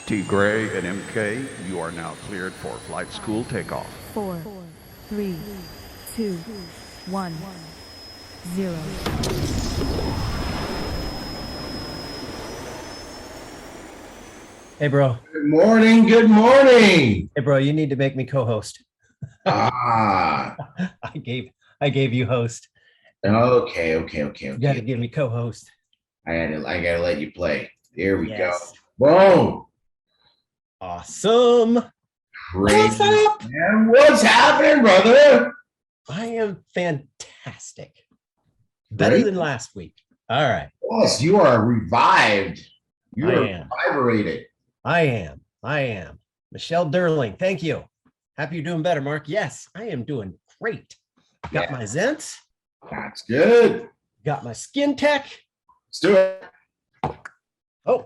T. Gray and MK, you are now cleared for flight school takeoff. 4, 3, 2, 1, 0. Hey, bro. Good morning. Good morning. Hey, bro, you need to make me co-host. Ah. I gave you host. Okay. You got to give me co-host. I gotta let you play. There we Yes. go. Boom. Awesome. What's up, man? What's happening, brother? I am fantastic. Better than last week. All right. Yes, you are revived. You are revigorated. I am. Michelle Derling, thank you. Happy you're doing better, Mark. Yes, I am doing great. Got my Zents. That's good. Got my skin tech. Let's do it. Oh.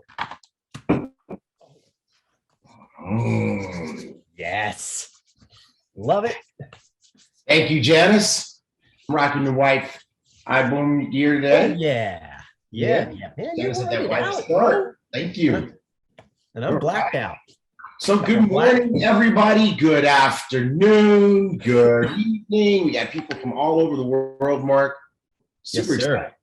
Yes. Love it. Thank you, Janice. I'm rocking the white Ibüümerang gear today. Yeah. Man, Janice had that it white out, start. Thank you. And I'm blacked out. So good morning, everybody. Good afternoon. Good evening. We got people from all over the world, Mark. Super excited.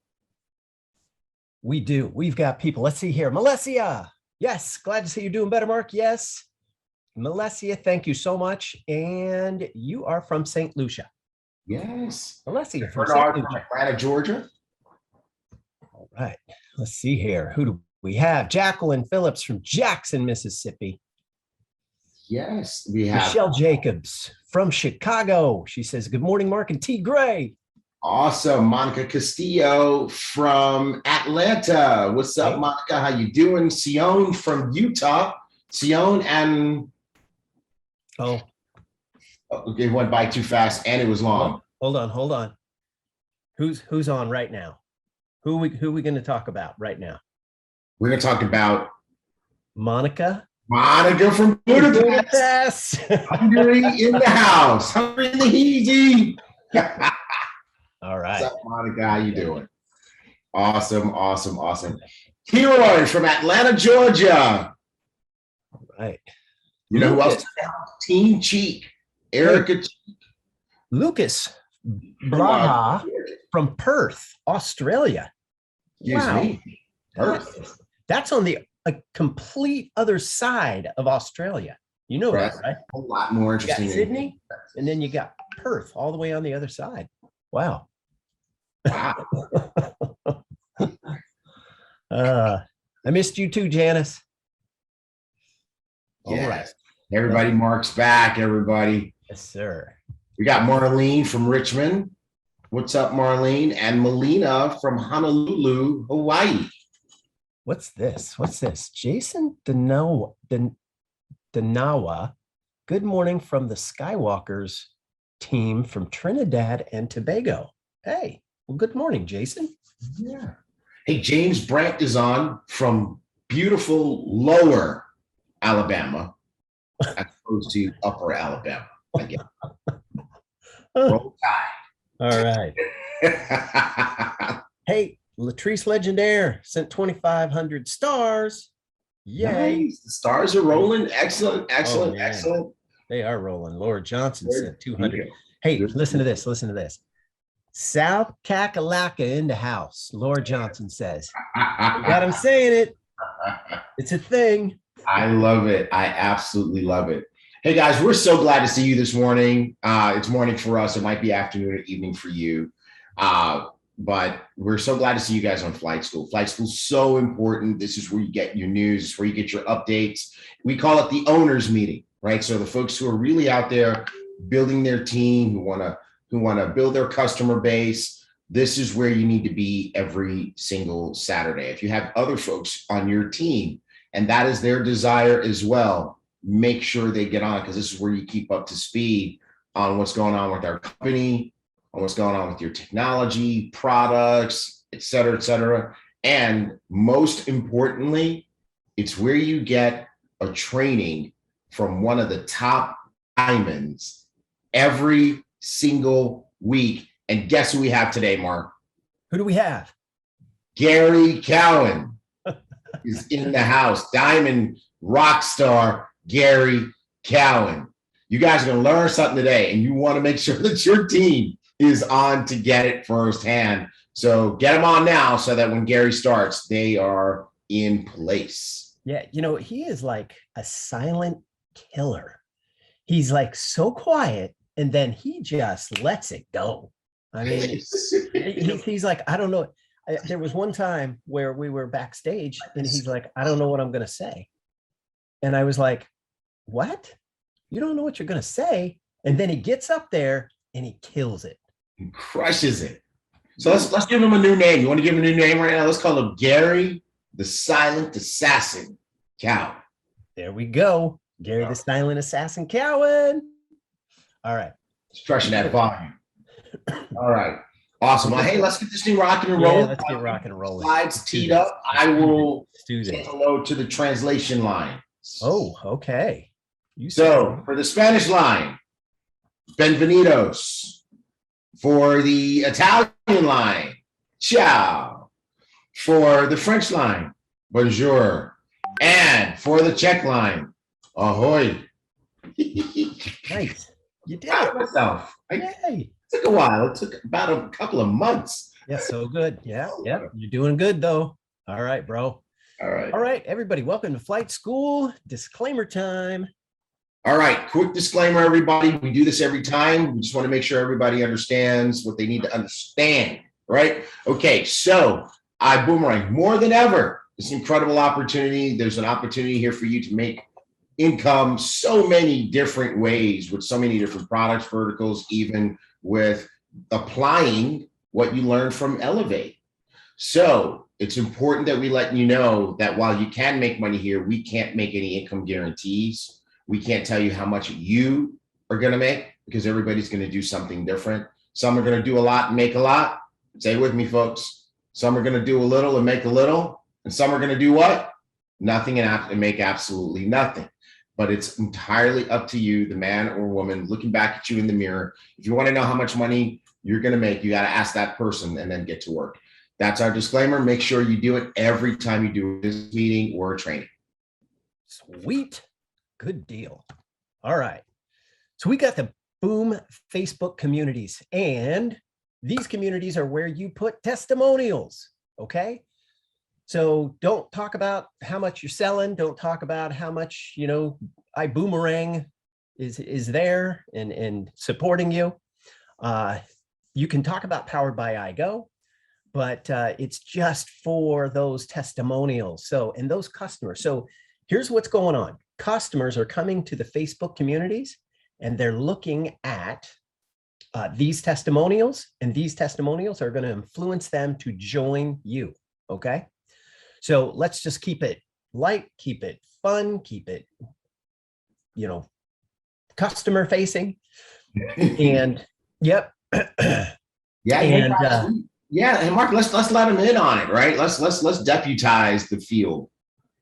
We do. We've got people. Let's see here. Melessia. Yes. Glad to see you doing better, Mark. Yes. Melessia, thank you so much. And you are from St. Lucia. Yes. Melessia from St. Lucia. Atlanta, Georgia. All right. Let's see here. Who do we have? Jacqueline Phillips from Jackson, Mississippi. Yes, we have Michelle Jacobs from Chicago. She says, good morning, Mark and T. Gray. Awesome. Monica Castillo from Atlanta. What's up, Monica? How you doing? Sion from Utah. Sion and it went by too fast and it was long. Hold on. Who's on right now? Who are we going to talk about right now? We're going to talk about Monica from Budapest. Hungry in the house. Hungry in the heezy. All right. What's up, Monica? How you doing? Awesome. Leroy from Atlanta, Georgia. All right. You know who else? Team Cheek. Erica Cheek. Lucas Blaha from Perth, Australia. Excuse me. Perth. That's on the complete other side of Australia. You know that, right? A lot more interesting. You got Sydney, and then you got Perth all the way on the other side. Wow. I missed you too, Janice. All right. Everybody, Mark's back, everybody. Yes, sir. We got Marlene from Richmond. What's up, Marlene? And Melina from Honolulu, Hawaii. What's this? Jason Danawa. Good morning from the Skywalkers team from Trinidad and Tobago. Hey, well, good morning, Jason. Yeah. Hey, James Brandt is on from beautiful lower Alabama as opposed to upper Alabama. Again. Roll Tide. All right. Hey, Latrice Legendaire sent 2,500 stars. Yay. Nice. The stars are rolling. Excellent. They are rolling. Laura Johnson sent 200. Hey, listen to this. South Kakalaka in the house, Laura Johnson says. You got him saying it. It's a thing. I love it. I absolutely love it. Hey, guys, we're so glad to see you this morning. It's morning for us. It might be afternoon or evening for you. But we're so glad to see you guys on Flight School. Flight School is so important. This is where you get your news. It's where you get your updates. We call it the owners meeting, right? So the folks who are really out there building their team, who want to build their customer base, this is where you need to be every single Saturday. If you have other folks on your team and that is their desire as well, make sure they get on, because this is where you keep up to speed on what's going on with our company, on what's going on with your technology, products, et cetera. And most importantly, it's where you get a training from one of the top diamonds every single week. And guess who we have today, Mark? Who do we have? Gary Cowan is in the house. Diamond rock star Gary Cowan. You guys are going to learn something today, and you want to make sure that your team is on to get it firsthand. So get them on now so that when Gary starts, they are in place. Yeah, you know, he is like a silent killer. He's like so quiet, and then he just lets it go. I mean, he's like, I don't know. There was one time where we were backstage, and he's like, I don't know what I'm going to say. And I was like, what? You don't know what you're going to say? And then he gets up there and he kills it. He crushes it. So let's give him a new name. You want to give him a new name right now? Let's call him Gary the Silent Assassin Cowan. There we go. Gary the Silent Assassin Cowan. All right. It's crushing that volume. All right. Awesome. Well, hey, let's get this thing rocking and rolling. Yeah, let's get rocking and rolling. Slides teed up. I will say hello to the translation line. Oh, okay. So for the Spanish line, bienvenidos. For the Italian line, ciao. For the French line, bonjour. And for the Czech line, ahoy. Nice. You did Proud it. of myself. Yay. It took a while. It took about a couple of months. Yeah, so good. Yeah, yeah. You're doing good though. All right, bro. All right. All right, everybody. Welcome to Flight School. Disclaimer time. All right, quick disclaimer, everybody. We do this every time. We just want to make sure everybody understands what they need to understand, right? Okay, so Ibüümerang, more than ever, it's an incredible opportunity. There's an opportunity here for you to make income so many different ways with so many different products, verticals, even with applying what you learned from Elevate. So it's important that we let you know that while you can make money here, we can't make any income guarantees. We can't tell you how much you are going to make because everybody's going to do something different. Some are going to do a lot and make a lot. Stay with me, folks. Some are going to do a little and make a little. And some are going to do what? Nothing and make absolutely nothing. But it's entirely up to you, the man or woman, looking back at you in the mirror. If you want to know how much money you're going to make, you got to ask that person and then get to work. That's our disclaimer. Make sure you do it every time you do this meeting or a training. Sweet. Good deal. All right. So we got the BÜM Facebook communities, and these communities are where you put testimonials. Okay. So don't talk about how much you're selling. Don't talk about how much, you know, Ibüümerang is there and supporting you. You can talk about Powered by iGo, but it's just for those testimonials. So, and those customers. So here's what's going on. Customers are coming to the Facebook communities and they're looking at these testimonials, and these testimonials are going to influence them to join you. Okay. So let's just keep it light, keep it fun, keep it, you know, customer facing. And yep. Yeah. And and Mark, let's let them in on it, right? Let's deputize the field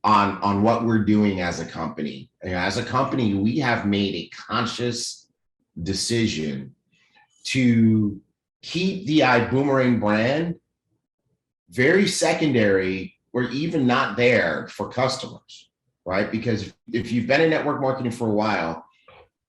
on what we're doing as a company. As a company, we have made a conscious decision to keep the Ibüümerang brand very secondary or even not there for customers, right? Because if you've been in network marketing for a while,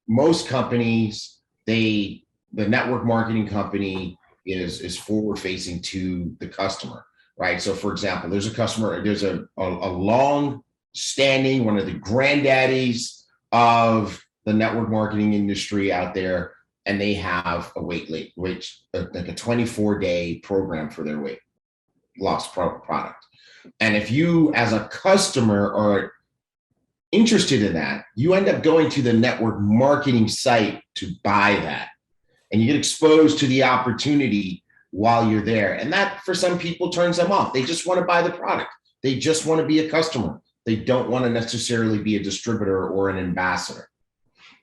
most companies, the network marketing company is forward facing to the customer. Right. So, for example, there's a customer, there's a long standing, one of the granddaddies of the network marketing industry out there, and they have a like a 24-day program for their weight loss product. And if you as a customer are interested in that, you end up going to the network marketing site to buy that, and you get exposed to the opportunity while you're there. And that for some people turns them off. They just want to buy the product. They just want to be a customer. They don't want to necessarily be a distributor or an ambassador.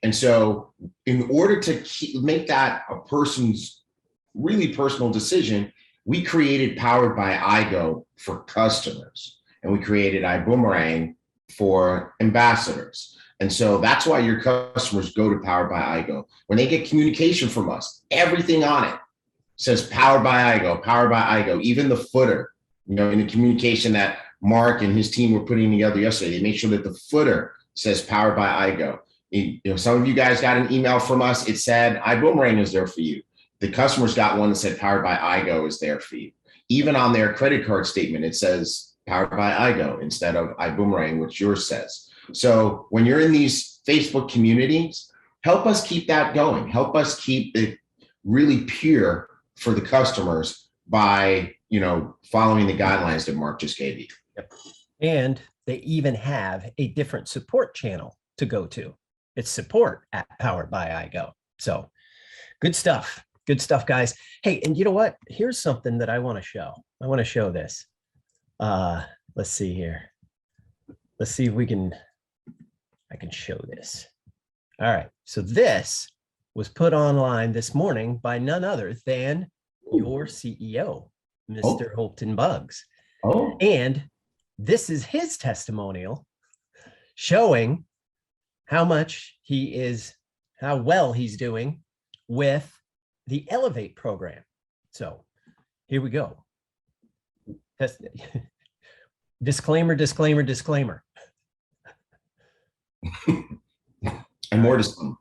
And so in order to make that a person's really personal decision, we created Powered by iGo for customers, and we created Ibüümerang for ambassadors. And so that's why your customers go to Powered by iGo. When they get communication from us, everything on it says Powered by iGo, Powered by iGo, even the footer, you know, in the communication that Mark and his team were putting together yesterday. They made sure that the footer says powered by IGO. Some of you guys got an email from us. It said Ibüümerang is there for you. The customers got one that said powered by IGO is there for you. Even on their credit card statement, it says powered by IGO instead of Ibüümerang, which yours says. So when you're in these Facebook communities, help us keep that going. Help us keep it really pure for the customers by, following the guidelines that Mark just gave you. Yep. And they even have a different support channel to go to. It's support at powered by IGO. So good stuff. Good stuff, guys. Hey, and you know what? Here's something that I want to show. I want to show this. Let's see here. Let's see if I can show this. All right. So this was put online this morning by none other than your CEO, Mr. Holton Buggs. Oh. And this is his testimonial showing how well he's doing with the Elevate program. So here we go. Disclaimer, disclaimer, disclaimer. And more disclaimer.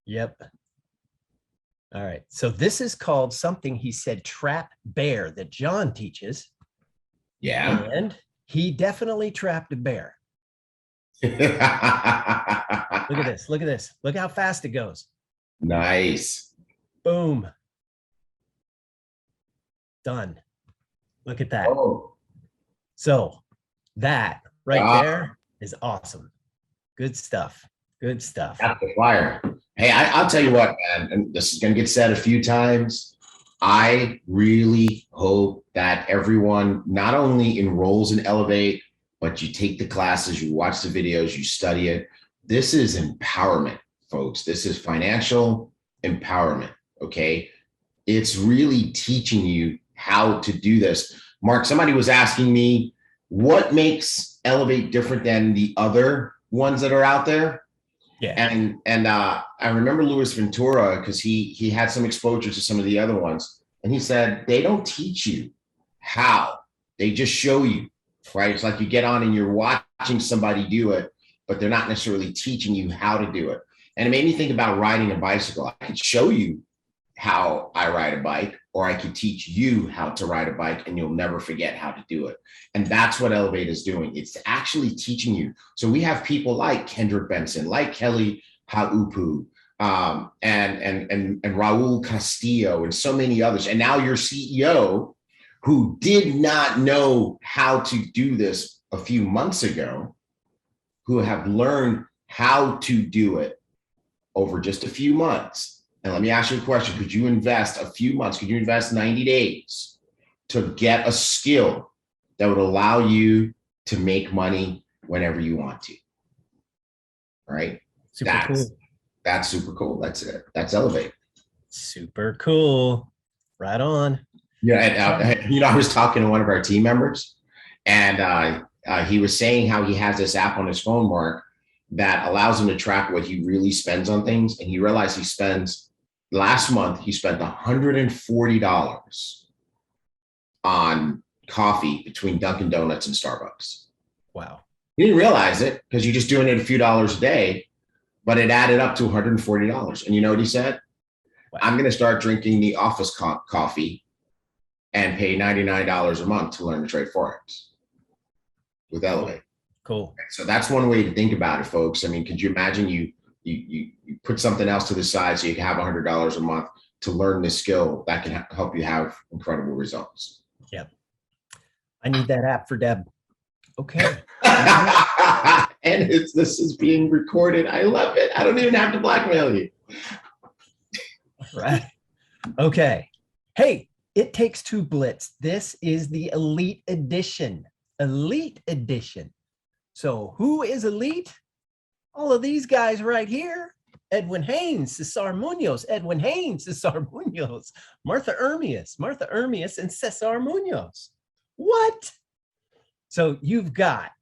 Yep. All right. So this is called something he said trap bear that John teaches. Yeah. And he definitely trapped a bear. Look at this. Look at this. Look how fast it goes. Nice. Boom. Done. Look at that. Oh. So that right there is awesome. Good stuff. Good stuff. That's the fire. Hey, I'll tell you what, man, and this is going to get said a few times. I really hope that everyone not only enrolls in Elevate, but you take the classes, you watch the videos, you study it. This is empowerment, folks. This is financial empowerment, okay? It's really teaching you how to do this. Mark, somebody was asking me, what makes Elevate different than the other ones that are out there? Yeah. And I remember Louis Ventura, because he had some exposure to some of the other ones. And he said, they don't teach you how, they just show you, right? It's like you get on and you're watching somebody do it, but they're not necessarily teaching you how to do it. And it made me think about riding a bicycle. I could show you how I ride a bike, or I could teach you how to ride a bike and you'll never forget how to do it. And that's what Elevate is doing. It's actually teaching you. So we have people like Kendrick Benson, like Kelly Haupu, and Raul Castillo, and so many others. And now your CEO, who did not know how to do this a few months ago, who have learned how to do it over just a few months. And let me ask you a question. Could you invest a few months? Could you invest 90 days to get a skill that would allow you to make money whenever you want to? All right. Super cool. That's super cool. That's it. That's Elevate. Super cool. Right on. Yeah. And, I was talking to one of our team members, and he was saying how he has this app on his phone, Mark, that allows him to track what he really spends on things. And he realized last month, he spent $140 on coffee between Dunkin' Donuts and Starbucks. Wow. He didn't realize it because you're just doing it a few dollars a day, but it added up to $140. And you know what he said? Wow. I'm going to start drinking the office coffee and pay $99 a month to learn to trade Forex with Elevate. Cool. So that's one way to think about it, folks. I mean, could you imagine you put something else to the side so you can have $100 a month to learn this skill that can help you have incredible results? Yep. I need that app for Deb. Okay. And this is being recorded. I love it. I don't even have to blackmail you. Right. Okay. Hey, It Takes Two Blitz. This is the Elite Edition. Elite Edition. So who is elite? All of these guys right here. Edwin Haynes, Cesar Munoz, Edwin Haynes, Cesar Munoz, Martha Ermias, and Cesar Munoz. What? So you've got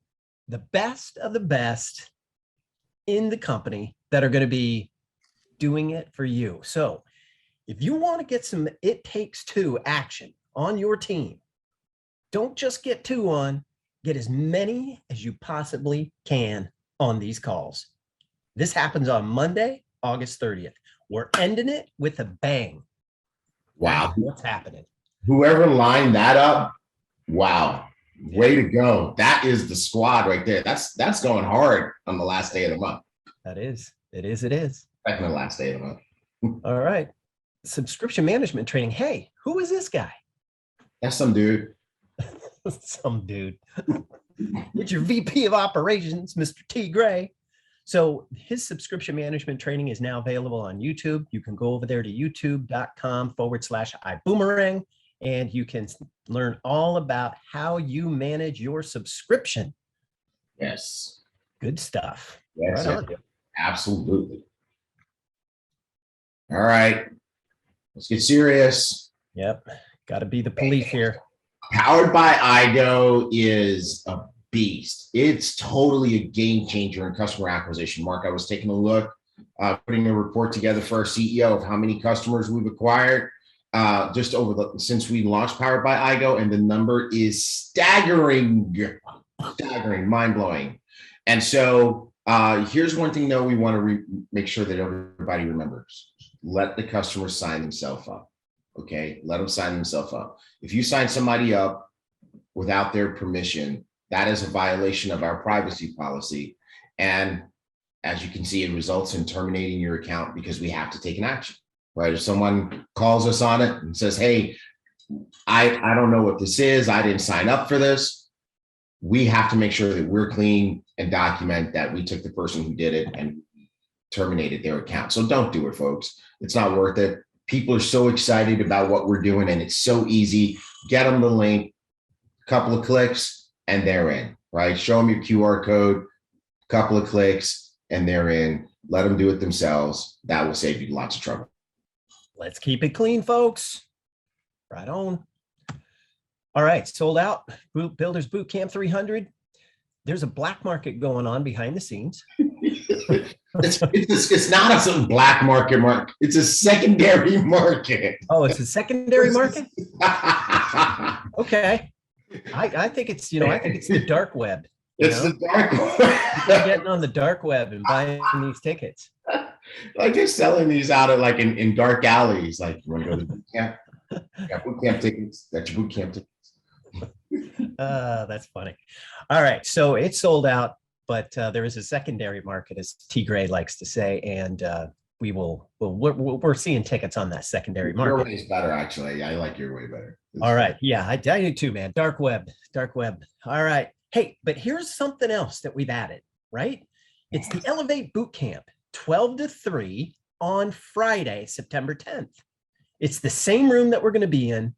the best of the best in the company that are going to be doing it for you. So if you want to get some It Takes Two action on your team, don't just get two on, get as many as you possibly can on these calls. This happens on Monday, August 30th. We're ending it with a bang. Wow. What's happening? Whoever lined that up, wow. Way to go. That is the squad right there. That's going hard on the last day of the month. That is. It is. It is. Second to last day of the month. All right. Subscription management training. Hey, who is this guy? That's some dude. Some dude. It's your VP of operations, Mr. T. Gray. So his subscription management training is now available on YouTube. You can go over there to youtube.com/Ibüümerang, and you can learn all about how you manage your subscription. Yes. Good stuff. Yes, Right on. absolutely. All right. Let's get serious. Yep. Got to be the police here. Powered by IGO is a beast. It's totally a game changer in customer acquisition. Mark, I was taking a look, putting a report together for our CEO of how many customers we've acquired just over since we launched Powered by IGO, and the number is staggering, mind-blowing. And so here's one thing though we want to make sure that everybody remembers. Let the customer sign themselves up. Okay, let them sign themselves up. If you sign somebody up without their permission, that is a violation of our privacy policy. And as you can see, it results in terminating your account because we have to take an action, right? If someone calls us on it and says, hey, I don't know what this is, I didn't sign up for this, we have to make sure that we're clean and document that we took the person who did it and terminated their account. So don't do it, folks. It's not worth it. People are so excited about what we're doing, and it's so easy. Get them the link, couple of clicks, and they're in, right? Show them your QR code, couple of clicks, and they're in. Let them do it themselves. That will save you lots of trouble. Let's keep it clean, folks. Right on. All right, sold out. Builders Boot Camp 300. There's a black market going on behind the scenes. It's not a black market, Mark. It's a secondary market. Oh, it's a secondary market? Okay. I think it's, I think it's the dark web. It's the dark web. Getting on the dark web and buying these tickets. Like they're selling these out at like in dark alleys. Like, you want to go to boot camp? Yeah, boot camp tickets. That's your boot camp tickets. That's funny. All right. So it's sold out, but there is a secondary market, as T. Gray likes to say, and we're seeing tickets on that secondary market. Your way is better, actually. I like your way better. All right. Yeah, I do too, man. Dark web. All right. Hey, but here's something else that we've added, right? It's the Elevate Boot Camp, 12 to 3 on Friday, September 10th. It's the same room that we're going to be in,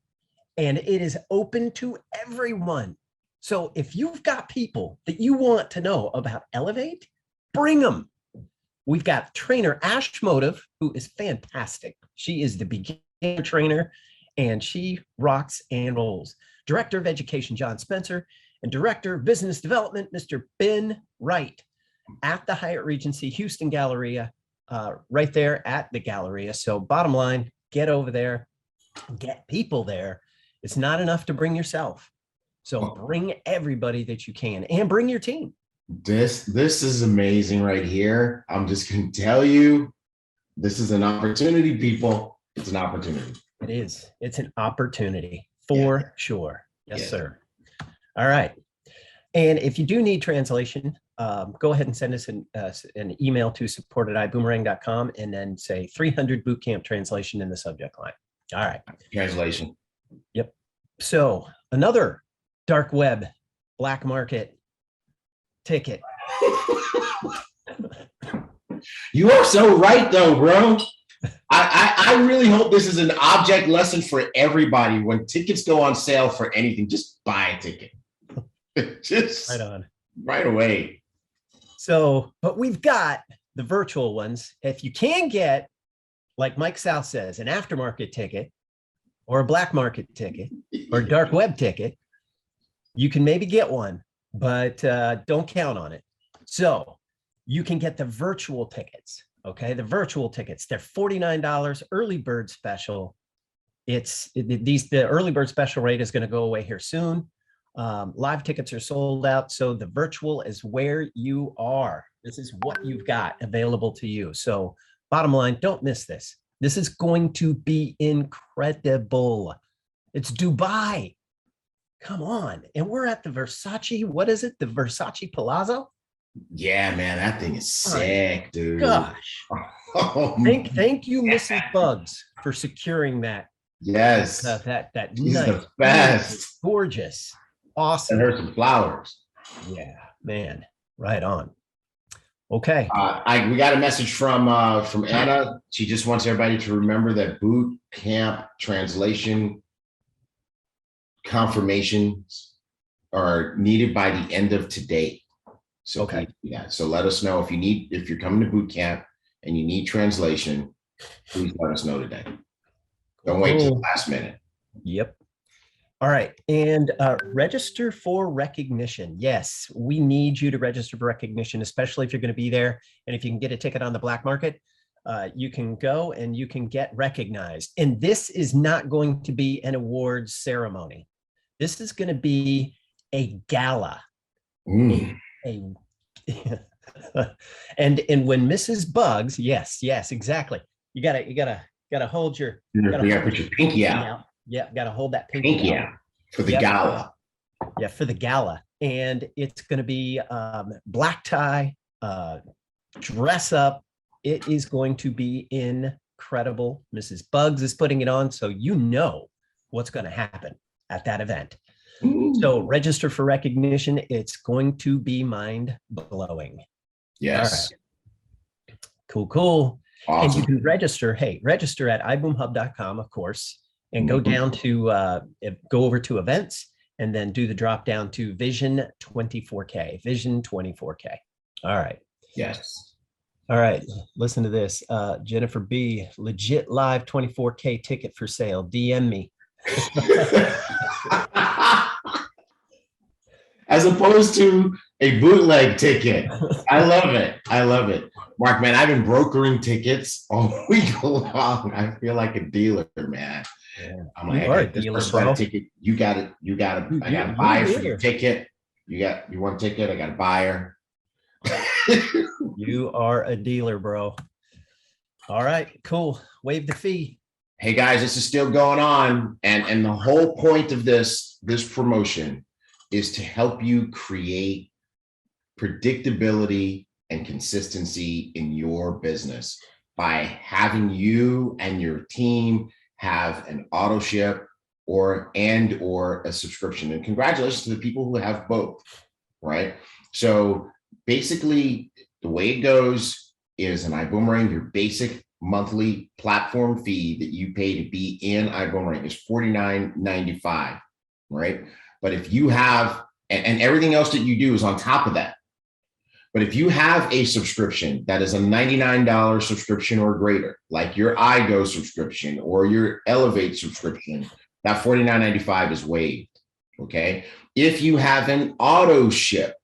and it is open to everyone. So if you've got people that you want to know about Elevate, bring them. We've got trainer Ash Motive, who is fantastic. She is the beginner trainer, and she rocks and rolls. Director of Education, John Spencer, and Director of Business Development, Mr. Ben Wright, at the Hyatt Regency Houston Galleria, right there at the Galleria. So bottom line, get over there, get people there. It's not enough to bring yourself. So bring everybody that you can, and bring your team. This is amazing right here. I'm just going to tell you, this is an opportunity, people. It's an opportunity. It is. It's an opportunity for sure. Yes, sir. All right. And if you do need translation, go ahead and send us an email to support@iboomerang.com and then say 300 bootcamp translation in the subject line. All right. Translation. Yep. So another dark web, black market ticket. You are so right, though, bro. I really hope this is an object lesson for everybody. When tickets go on sale for anything, just buy a ticket. Just right on. Right away. So, but we've got the virtual ones. If you can get, like Mike South says, an aftermarket ticket or a black market ticket or a dark web ticket, you can maybe get one, but don't count on it. So you can get the virtual tickets. Okay, the virtual tickets, they're $49 early bird special. The early bird special rate is going to go away here soon. Live tickets are sold out. So the virtual is where you are. This is what you've got available to you. So bottom line, don't miss this. This is going to be incredible. It's Dubai. Come on. And we're at the Versace. What is it? The Versace Palazzo? Yeah, man, that thing is sick, dude. Gosh. Oh, Thank you, Mrs. Bugs, for securing that. yes. That She's nice, the best. gorgeous, awesome. And her some flowers. Yeah, man. Right on. Okay. We got a message from Anna. She just wants everybody to remember that boot camp translation confirmations are needed by the end of today. So Okay. yeah. So let us know if you're coming to boot camp and you need translation, please let us know today. Don't wait till the last minute. Yep. All right. And register for recognition. Yes, we need you to register for recognition, especially if you're going to be there. And if you can get a ticket on the black market, you can go and you can get recognized. And this is not going to be an awards ceremony. This is going to be a gala. And when Mrs. Bugs, yes, exactly. You gotta hold your put your pinky out. Yeah, gotta hold that pinky out for the gala. Yeah, for the gala. And it's gonna be black tie, dress up. It is going to be incredible. Mrs. Bugs is putting it on, so you know what's going to happen at that event. So register for recognition. It's going to be mind-blowing. Yes. All right. Cool. Awesome. And you can register at iboomhub.com, of course, and go down to go over to events and then do the drop down to Vision 24K. Vision 24K. All right. Yes. All right. Listen to this. Jennifer B, legit live 24K ticket for sale. DM me. As opposed to a bootleg ticket. I love it. Mark, man, I've been brokering tickets all week long. I feel like a dealer, man. Yeah. I'm like, You are a this dealer, person got bro. a ticket. You got it. I got a buyer for your ticket. You want a ticket? I got a buyer. You are a dealer, bro. All right, cool. Waive the fee. Hey guys, this is still going on. And the whole point of this promotion is to help you create predictability and consistency in your business by having you and your team have an auto ship or a subscription. And congratulations to the people who have both, right? So basically the way it goes is an Iboomerang, your basic monthly platform fee that you pay to be in Iboomerang is $49.95, right? But if you have, and everything else that you do is on top of that. But if you have a subscription that is a $99 subscription or greater, like your iGo subscription or your Elevate subscription, that $49.95 is waived, okay? If you have an auto ship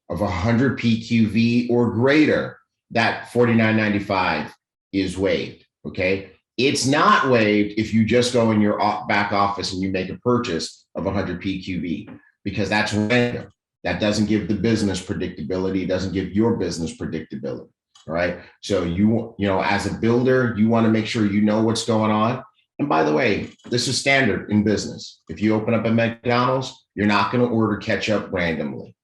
of 100 PQV or greater, that $49.95 is waived, okay? It's not waived if you just go in your back office and you make a purchase of 100 PQV, because that's random. That doesn't give the business predictability. It doesn't give your business predictability, all right? So you know, as a builder, you want to make sure you know what's going on. And by the way, this is standard in business. If you open up a McDonald's, you're not going to order ketchup randomly.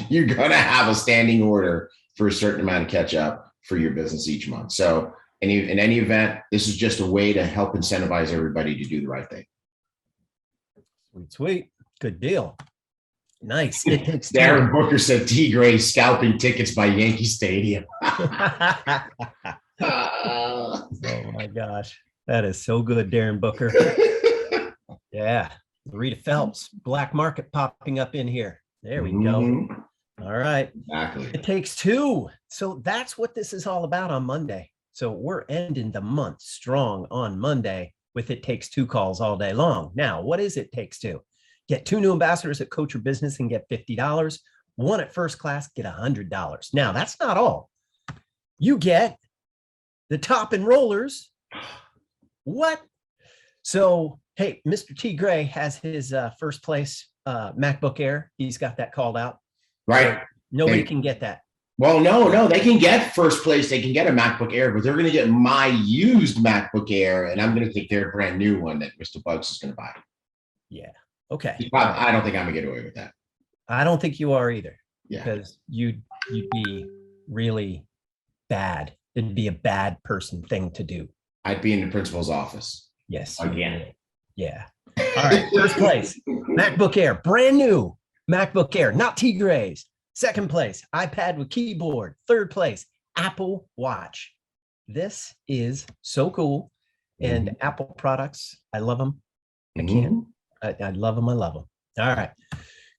You're going to have a standing order for a certain amount of ketchup for your business each month. So in any event, this is just a way to help incentivize everybody to do the right thing. Sweet. Good deal. Nice. It takes Darren Booker said T. Gray scalping tickets by Yankee Stadium. Oh my gosh. That is so good, Darren Booker. Yeah. Rita Phelps, black market popping up in here. There we go. All right. Exactly. It takes two. So that's what this is all about on Monday. So we're ending the month strong on Monday with It Takes Two calls all day long. Now, what is It Takes Two? Get 2 new ambassadors at Coach Your Business and get $50. 1 at First Class, get $100. Now, that's not all. You get the top enrollers. What? So, hey, Mr. T. Gray has his first place MacBook Air. He's got that called out. Right. So nobody can get that. Well, no, they can get first place. They can get a MacBook Air, but they're going to get my used MacBook Air, and I'm going to take their brand new one that Mr. Bugs is going to buy. Yeah. Okay. I don't think I'm going to get away with that. I don't think you are either. Yeah. Because you'd be really bad. It'd be a bad person thing to do. I'd be in the principal's office. Yes. Again. Yeah. All right. First place, MacBook Air, brand new MacBook Air, not Tigres. Second place, iPad with keyboard. Third place, Apple Watch. This is so cool. And Apple products, I love them. I can't. I love them. I love them. All right.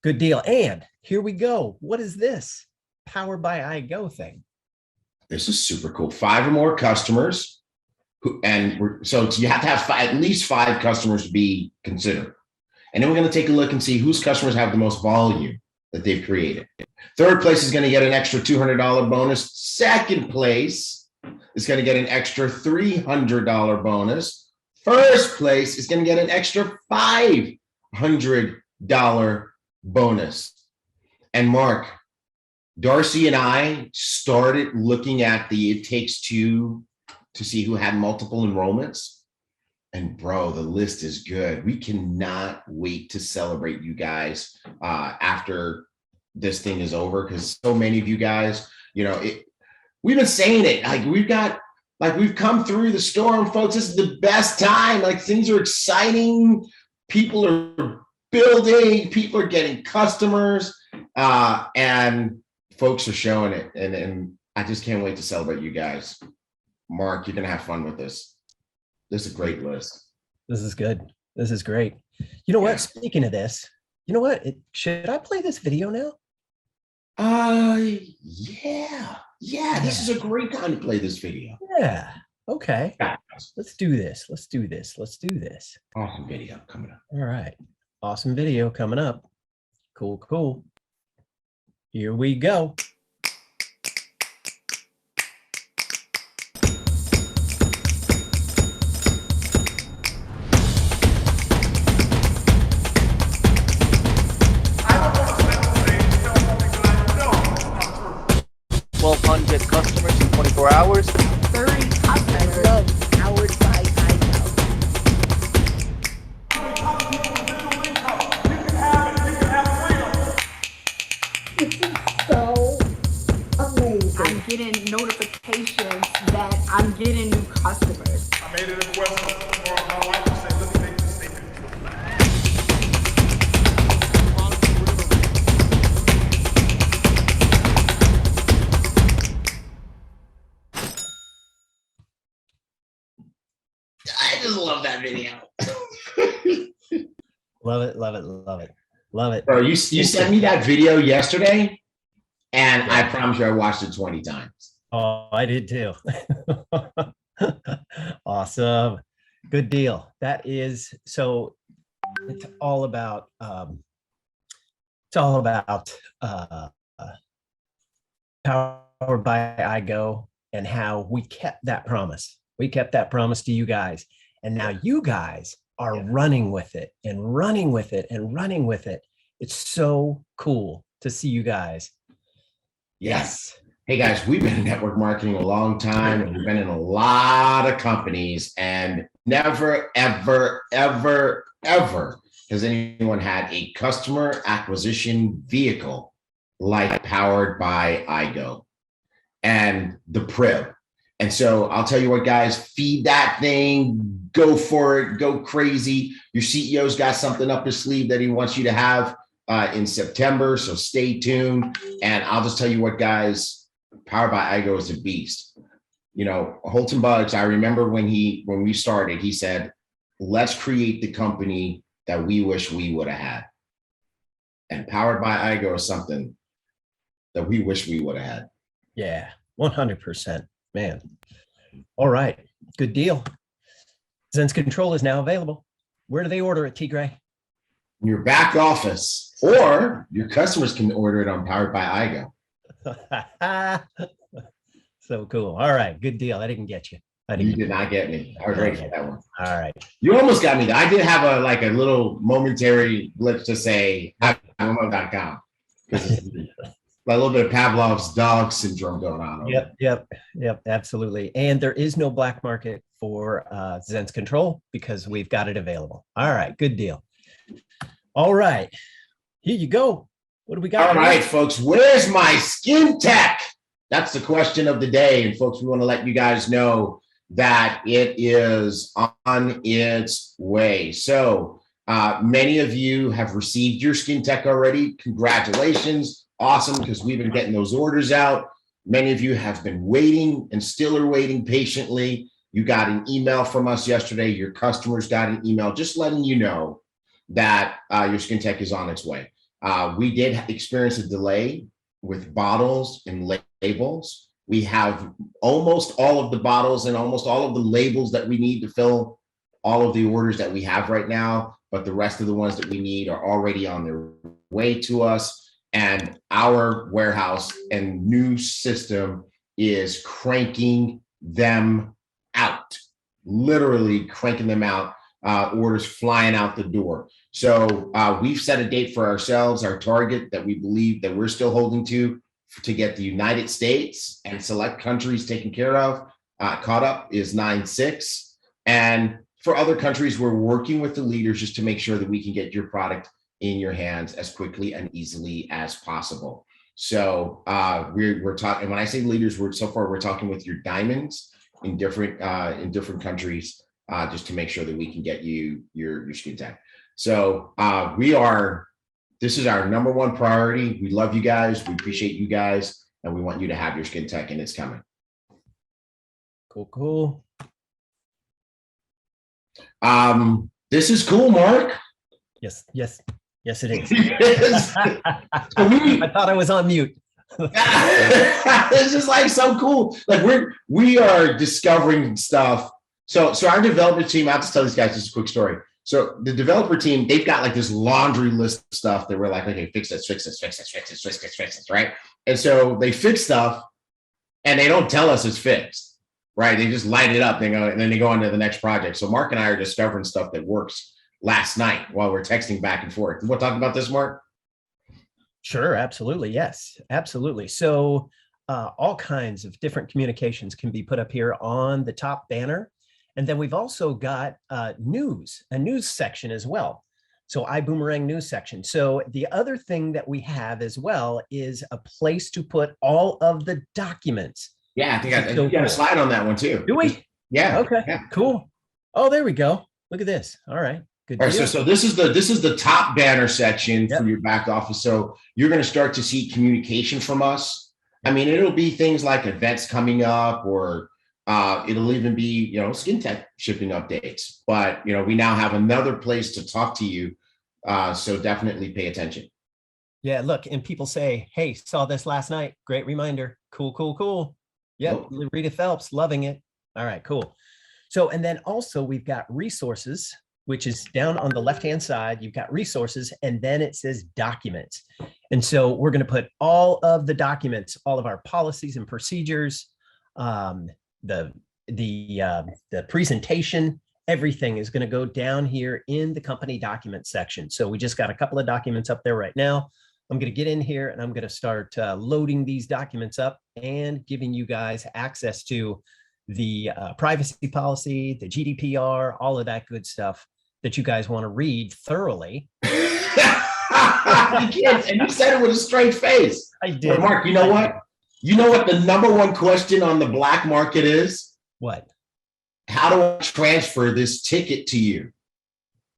Good deal. And here we go. What is this? Powered by iGo thing. This is super cool. 5 or more customers. So you have to have at least 5 customers to be considered. And then we're going to take a look and see whose customers have the most volume that they've created. Third place is going to get an extra $200 bonus. Second place is going to get an extra $300 bonus. First place is going to get an extra $500 bonus. And Mark, Darcy and I started looking at the It Takes Two to see who had multiple enrollments. And bro, the list is good. We cannot wait to celebrate you guys after this thing is over, because so many of you guys, we've been saying it. We've come through the storm, folks. This is the best time. Like, things are exciting. People are building. People are getting customers, and folks are showing it. And I just can't wait to celebrate you guys. Mark, you're gonna have fun with this. This is a great list. This is good. This is great. You know what? Speaking of this, you know what? Should I play this video now? Yeah. This is a great time to play this video. Yeah. Okay. Let's do this. Let's do this. Awesome video coming up. All right. Awesome video coming up. Cool. Here we go. Customers in 24 hours. 30 customers powered by iGo. This is so amazing. I'm getting notifications that I'm getting new customers. I made it in the West Coast for my wife to say, let me make this statement. I just love that video. Love it. Bro, you sent me that video yesterday, and I promise you I watched it 20 times. Oh, I did too. Awesome. Good deal. That is, so it's all about powered by iGo, and how we kept that promise. We kept that promise to you guys. And now you guys are running with it and running with it and running with it. It's so cool to see you guys. Yes. Hey guys, we've been in network marketing a long time, and we've been in a lot of companies, and never, ever, ever, ever has anyone had a customer acquisition vehicle like powered by iGo and the PRIB. And so I'll tell you what, guys, feed that thing, go for it, go crazy. Your CEO's got something up his sleeve that he wants you to have in September, so stay tuned. And I'll just tell you what, guys, Powered by iGo is a beast. Holton Bugs, I remember when we started, he said, let's create the company that we wish we would have had. And Powered by iGo is something that we wish we would have had. Yeah, 100%. Man. All right. Good deal. Zen's Control is now available. Where do they order it, Tigray? In your back office, or your customers can order it on Powered by iGo. So cool. All right. Good deal. I didn't get you. I You didn't. did not get me. I was ready for that one. All right. You almost got me. I did have a little momentary blip to say Ibüümerang.com. A little bit of Pavlov's dog syndrome going on. Yep, absolutely. And there is no black market for Zen's Control because we've got it available. All right, good deal. All right, here you go. What do we got? All right, folks, where's my skin tech? That's the question of the day. And folks, we want to let you guys know that it is on its way. So many of you have received your skin tech already. Congratulations. Awesome, because we've been getting those orders out. Many of you have been waiting and still are waiting patiently. You got an email from us yesterday. Your customers got an email just letting you know that your skin tech is on its way. We did experience a delay with bottles and labels. We have almost all of the bottles and almost all of the labels that we need to fill all of the orders that we have right now, but the rest of the ones that we need are already on their way to us. And our warehouse and new system is cranking them out, literally cranking them out, orders flying out the door. So we've set a date for ourselves, our target that we believe that we're still holding to get the United States and select countries taken care of, caught up is 9/6. And for other countries, we're working with the leaders just to make sure that we can get your product in your hands as quickly and easily as possible. So we're talking, when I say leaders, we're talking with your diamonds in different countries, just to make sure that we can get you your skin tech. So this is our number one priority. We love you guys. We appreciate you guys, and we want you to have your skin tech, and it's coming. Cool. This is cool, Mark. Yes, it is. I thought I was on mute. This is like so cool. Like we are discovering stuff. So our development team, I have to tell these guys just a quick story. So the developer team, they've got like this laundry list of stuff that we're like, okay, fix this, right? And so they fix stuff and they don't tell us it's fixed, right? They just light it up, and then they go on to the next project. So Mark and I are discovering stuff that works last night while we're texting back and forth. You want to talk about this, Mark? Sure, absolutely. Yes, absolutely. So all kinds of different communications can be put up here on the top banner. And then we've also got a news section as well. So Ibüümerang news section. So the other thing that we have as well is a place to put all of the documents. Yeah, I think you got a slide on that one too. Do we? Yeah. Okay, yeah. Cool. Oh, there we go. Look at this. All right. Good. All right, so this is the top banner section for your back office. So you're going to start to see communication from us. I mean, it'll be things like events coming up, or it'll even be, skin tech shipping updates. But, we now have another place to talk to you. So definitely pay attention. Yeah, look, and people say, hey, saw this last night. Great reminder. Cool. Yep, Rita Phelps, loving it. All right, cool. So, and then also we've got resources, which is down on the left-hand side. You've got resources, and then it says documents. And so we're going to put all of the documents, all of our policies and procedures, the presentation, everything is going to go down here in the company document section. So we just got a couple of documents up there right now. I'm going to get in here and I'm going to start loading these documents up and giving you guys access to the privacy policy, the GDPR, all of that good stuff that you guys want to read thoroughly. And you said it with a straight face. I did. But Mark, you know what? You know what the number one question on the black market is? What? How do I transfer this ticket to you?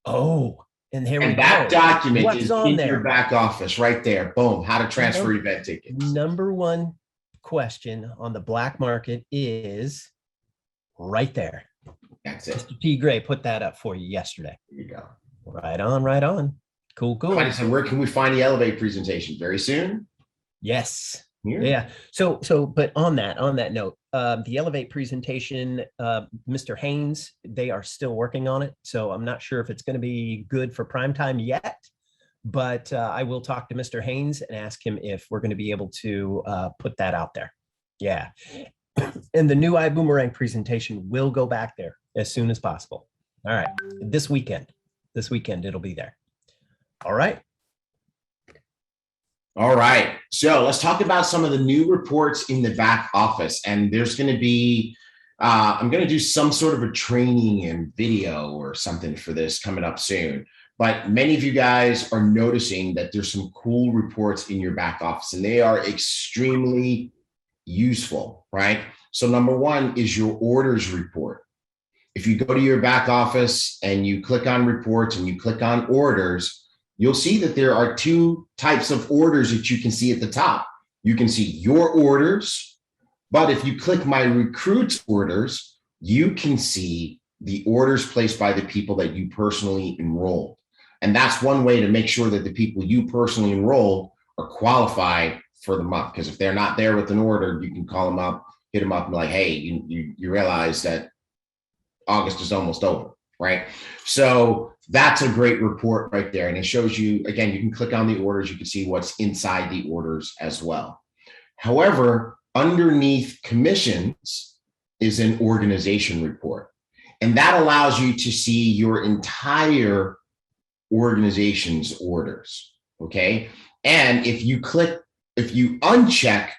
Oh, and here we go. And that document What's is on in there? your back office right there. Boom. How to transfer event tickets. Number one question on the black market is right there. That's it. Mr. T. Gray put that up for you yesterday. There you go. Right on. Cool. Somebody said, where can we find the Elevate presentation? Very soon? Yes. Here? Yeah. So, but on that note, the Elevate presentation, Mr. Haynes, they are still working on it. So I'm not sure if it's going to be good for prime time yet, but I will talk to Mr. Haynes and ask him if we're going to be able to put that out there. Yeah. And the new Ibüümerang presentation will go back there as soon as possible. All right, this weekend it'll be there. All right. All right. So let's talk about some of the new reports in the back office. And there's going to be, I'm going to do some sort of a training and video or something for this coming up soon. But many of you guys are noticing that there's some cool reports in your back office, and they are extremely useful, right? So number one is your orders report. If you go to your back office and you click on reports and you click on orders, you'll see that there are two types of orders that you can see at the top. You can see your orders, but if you click my recruits orders, you can see the orders placed by the people that you personally enrolled. And that's one way to make sure that the people you personally enrolled are qualified for the month. Because if they're not there with an order, you can call them up, hit them up and be like, hey, you realize that August is almost over, right? So that's a great report right there. And it shows you, again, you can click on the orders, you can see what's inside the orders as well. However, underneath commissions is an organization report. And that allows you to see your entire organization's orders, okay? And if you uncheck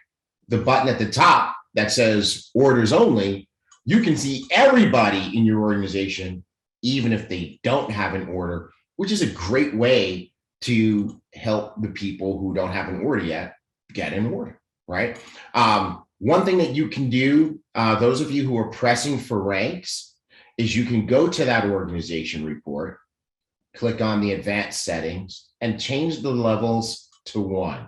the button at the top that says orders only, you can see everybody in your organization, even if they don't have an order, which is a great way to help the people who don't have an order yet get an order, right? One thing that you can do, those of you who are pressing for ranks, is you can go to that organization report, click on the advanced settings, and change the levels to 1.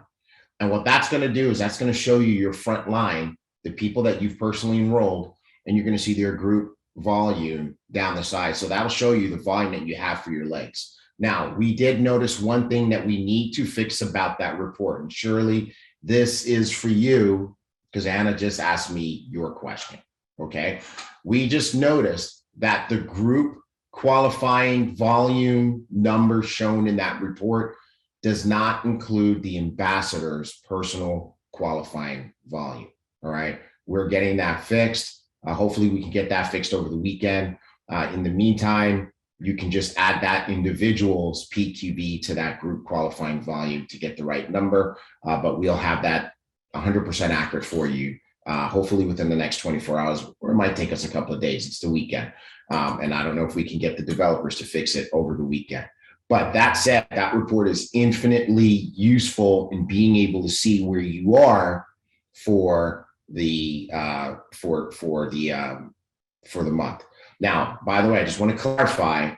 And what that's going to do is that's going to show you your front line, the people that you've personally enrolled, and you're going to see their group volume down the side. So that'll show you the volume that you have for your legs. Now, we did notice one thing that we need to fix about that report. And surely this is for you, because Anna just asked me your question, okay? We just noticed that the group qualifying volume number shown in that report does not include the ambassador's personal qualifying volume, all right? We're getting that fixed. Hopefully we can get that fixed over the weekend. In the meantime, you can just add that individual's PQV to that group qualifying volume to get the right number, but we'll have that 100% accurate for you, hopefully within the next 24 hours, or it might take us a couple of days. It's the weekend. And I don't know if we can get the developers to fix it over the weekend. But that said, that report is infinitely useful in being able to see where you are for the month. Now, by the way, I just want to clarify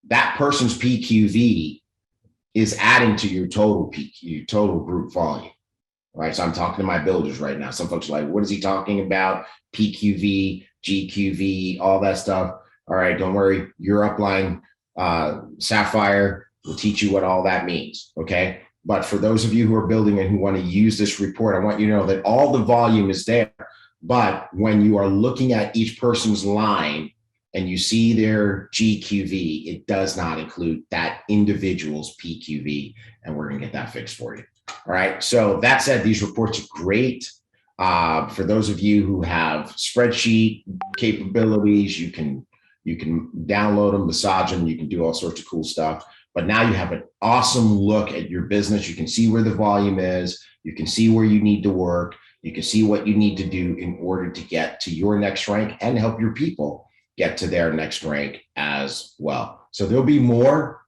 that person's PQV is adding to your total PQ, total group volume, right? So I'm talking to my builders right now. Some folks are like, what is he talking about? PQV, GQV, all that stuff. All right, don't worry. Your upline Sapphire will teach you what all that means, okay? But for those of you who are building and who want to use this report, I want you to know that all the volume is there. But when you are looking at each person's line and you see their GQV, it does not include that individual's PQV, and we're going to get that fixed for you. All right. So that said, these reports are great. For those of you who have spreadsheet capabilities, you can download them, massage them, you can do all sorts of cool stuff. But now you have an awesome look at your business. You can see where the volume is. You can see where you need to work. You can see what you need to do in order to get to your next rank and help your people get to their next rank as well. So there'll be more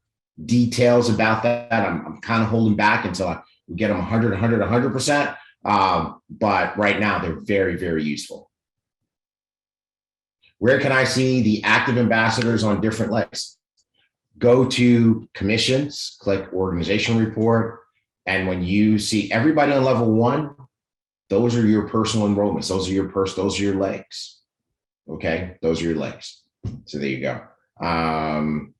details about that. I'm kind of holding back until we get them 100%. But right now they're very, very useful. Where can I see the active ambassadors on different legs? Go to commissions, click organization report. And when you see everybody on level 1, those are your personal enrollments. Those are your legs. Okay, those are your legs. So there you go. And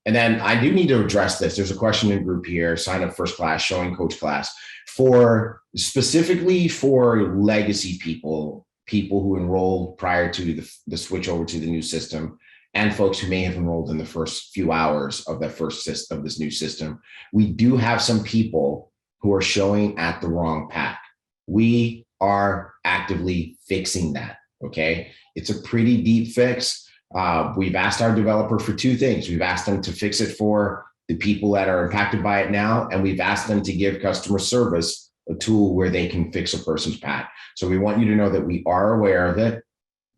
then I do need to address this. There's a question in group here, sign up first class, showing coach class, for specifically for legacy people who enrolled prior to the switch over to the new system, and folks who may have enrolled in the first few hours of this new system. We do have some people who are showing at the wrong pack. We are actively fixing that. Okay, it's a pretty deep fix. We've asked our developer for two things. We've asked them to fix it for the people that are impacted by it now, and we've asked them to give customer service a tool where they can fix a person's PAT. So we want you to know that we are aware of it,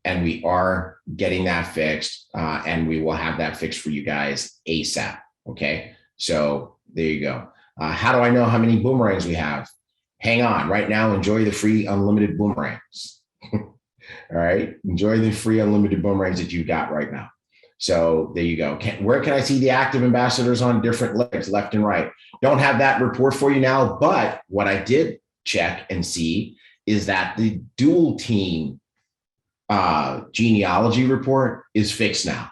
and we are getting that fixed, and we will have that fixed for you guys ASAP. Okay, so there you go. How do I know how many boomerangs we have? Hang on. Right now, enjoy the free unlimited boomerangs. All right, enjoy the free unlimited boomerangs that you got right now. So there you go. Where can I see the active ambassadors on different legs, left and right? Don't have that report for you now, but what I did check and see is that the dual team genealogy report is fixed now.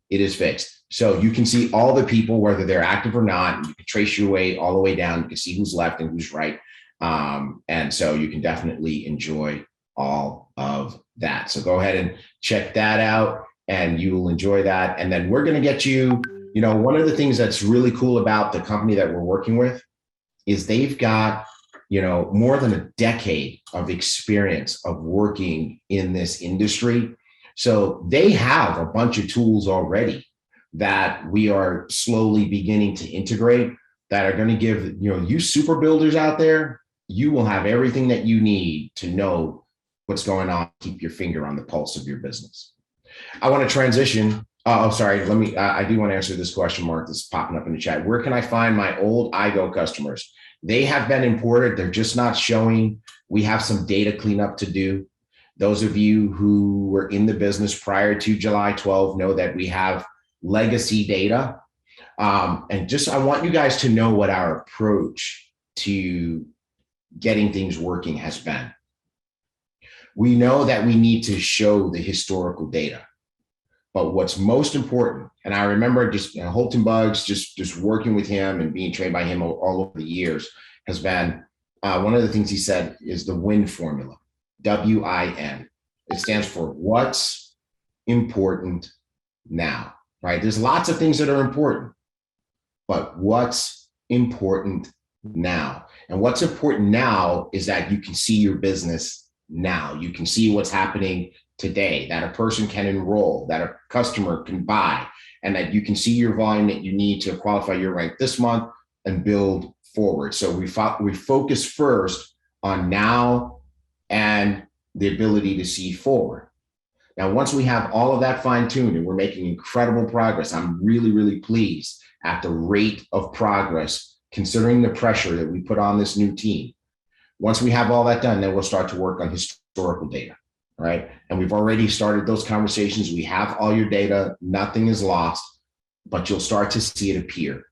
It is fixed. So you can see all the people, whether they're active or not. You can trace your way all the way down. You can see who's left and who's right. And so you can definitely enjoy all of that. So go ahead and check that out, and you will enjoy that. And then we're going to get you, one of the things that's really cool about the company that we're working with is they've got, more than a decade of experience of working in this industry. So they have a bunch of tools already that we are slowly beginning to integrate that are going to give, you super builders out there, you will have everything that you need to know what's going on. Keep your finger on the pulse of your business. I want to transition. Oh, sorry. I do want to answer this question mark that's popping up in the chat. Where can I find my old iGo customers? They have been imported. They're just not showing. We have some data cleanup to do. Those of you who were in the business prior to July 12 know that we have legacy data. And I want you guys to know what our approach to getting things working has been. We know that we need to show the historical data, but what's most important, and I remember just Holton Buggs, just working with him and being trained by him all over the years, has been one of the things he said is the WIN formula, WIN. It stands for what's important now, right? There's lots of things that are important, but what's important now? And what's important now is that you can see your business now. You can see what's happening today, that a person can enroll, that a customer can buy, and that you can see your volume that you need to qualify your rank this month and build forward. So we focus first on now and the ability to see forward. Now, once we have all of that fine-tuned and we're making incredible progress, I'm really, really pleased at the rate of progress, considering the pressure that we put on this new team. Once we have all that done, then we'll start to work on historical data, right? And we've already started those conversations. We have all your data. Nothing is lost, but you'll start to see it appear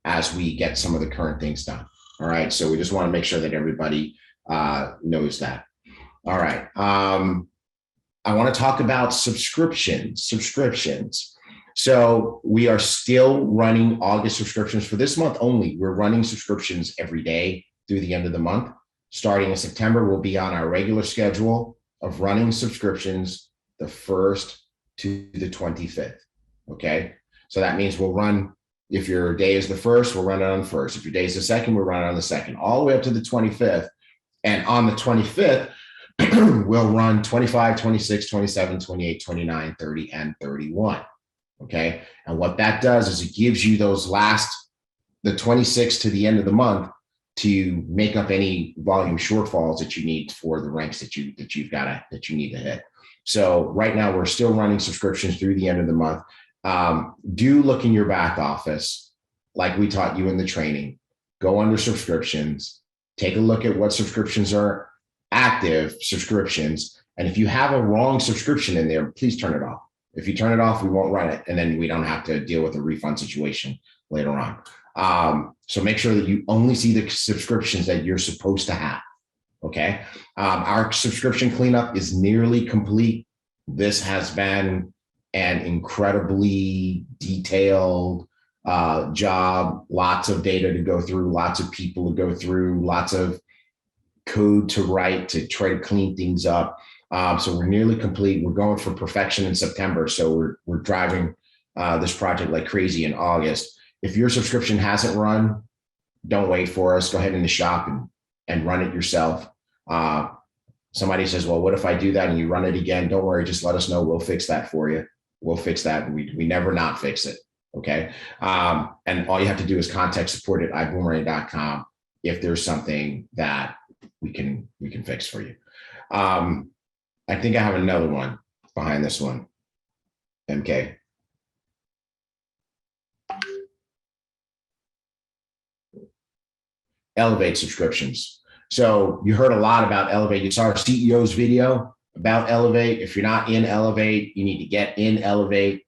as we get some of the current things done. All right. So we just want to make sure that everybody knows that. All right. I want to talk about subscriptions. So we are still running August subscriptions for this month only. We're running subscriptions every day through the end of the month. Starting in September, we'll be on our regular schedule of running subscriptions the 1st to the 25th. Okay. So that means we'll run, if your day is the 1st, we'll run it on the 1st. If your day is the 2nd, we'll run it on the 2nd, all the way up to the 25th. And on the 25th, we'll run 25, 26, 27, 28, 29, 30, and 31. Okay. And what that does is it gives you those the 26th to the end of the month to make up any volume shortfalls that you need for the ranks that you need to hit. So right now we're still running subscriptions through the end of the month. Do look in your back office, like we taught you in the training. Go under subscriptions, take a look at what subscriptions are active subscriptions. And if you have a wrong subscription in there, please turn it off. If you turn it off, we won't run it. And then we don't have to deal with a refund situation later on. So make sure that you only see the subscriptions that you're supposed to have. Okay. Our subscription cleanup is nearly complete. This has been an incredibly detailed job, lots of data to go through, lots of people to go through, lots of code to write to try to clean things up. So we're nearly complete. We're going for perfection in September. So we're driving this project like crazy in August. If your subscription hasn't run, don't wait for us. Go ahead in the shop and run it yourself. somebody says, well, what if I do that and you run it again? Don't worry, just let us know. We'll fix that for you. We'll fix that. We never not fix it. Okay. And all you have to do is contact support at iboomerang.com if there's something that we can fix for you. I think I have another one behind this one. MK. Elevate subscriptions. So you heard a lot about Elevate. You saw our CEO's video about Elevate. If you're not in Elevate, you need to get in Elevate,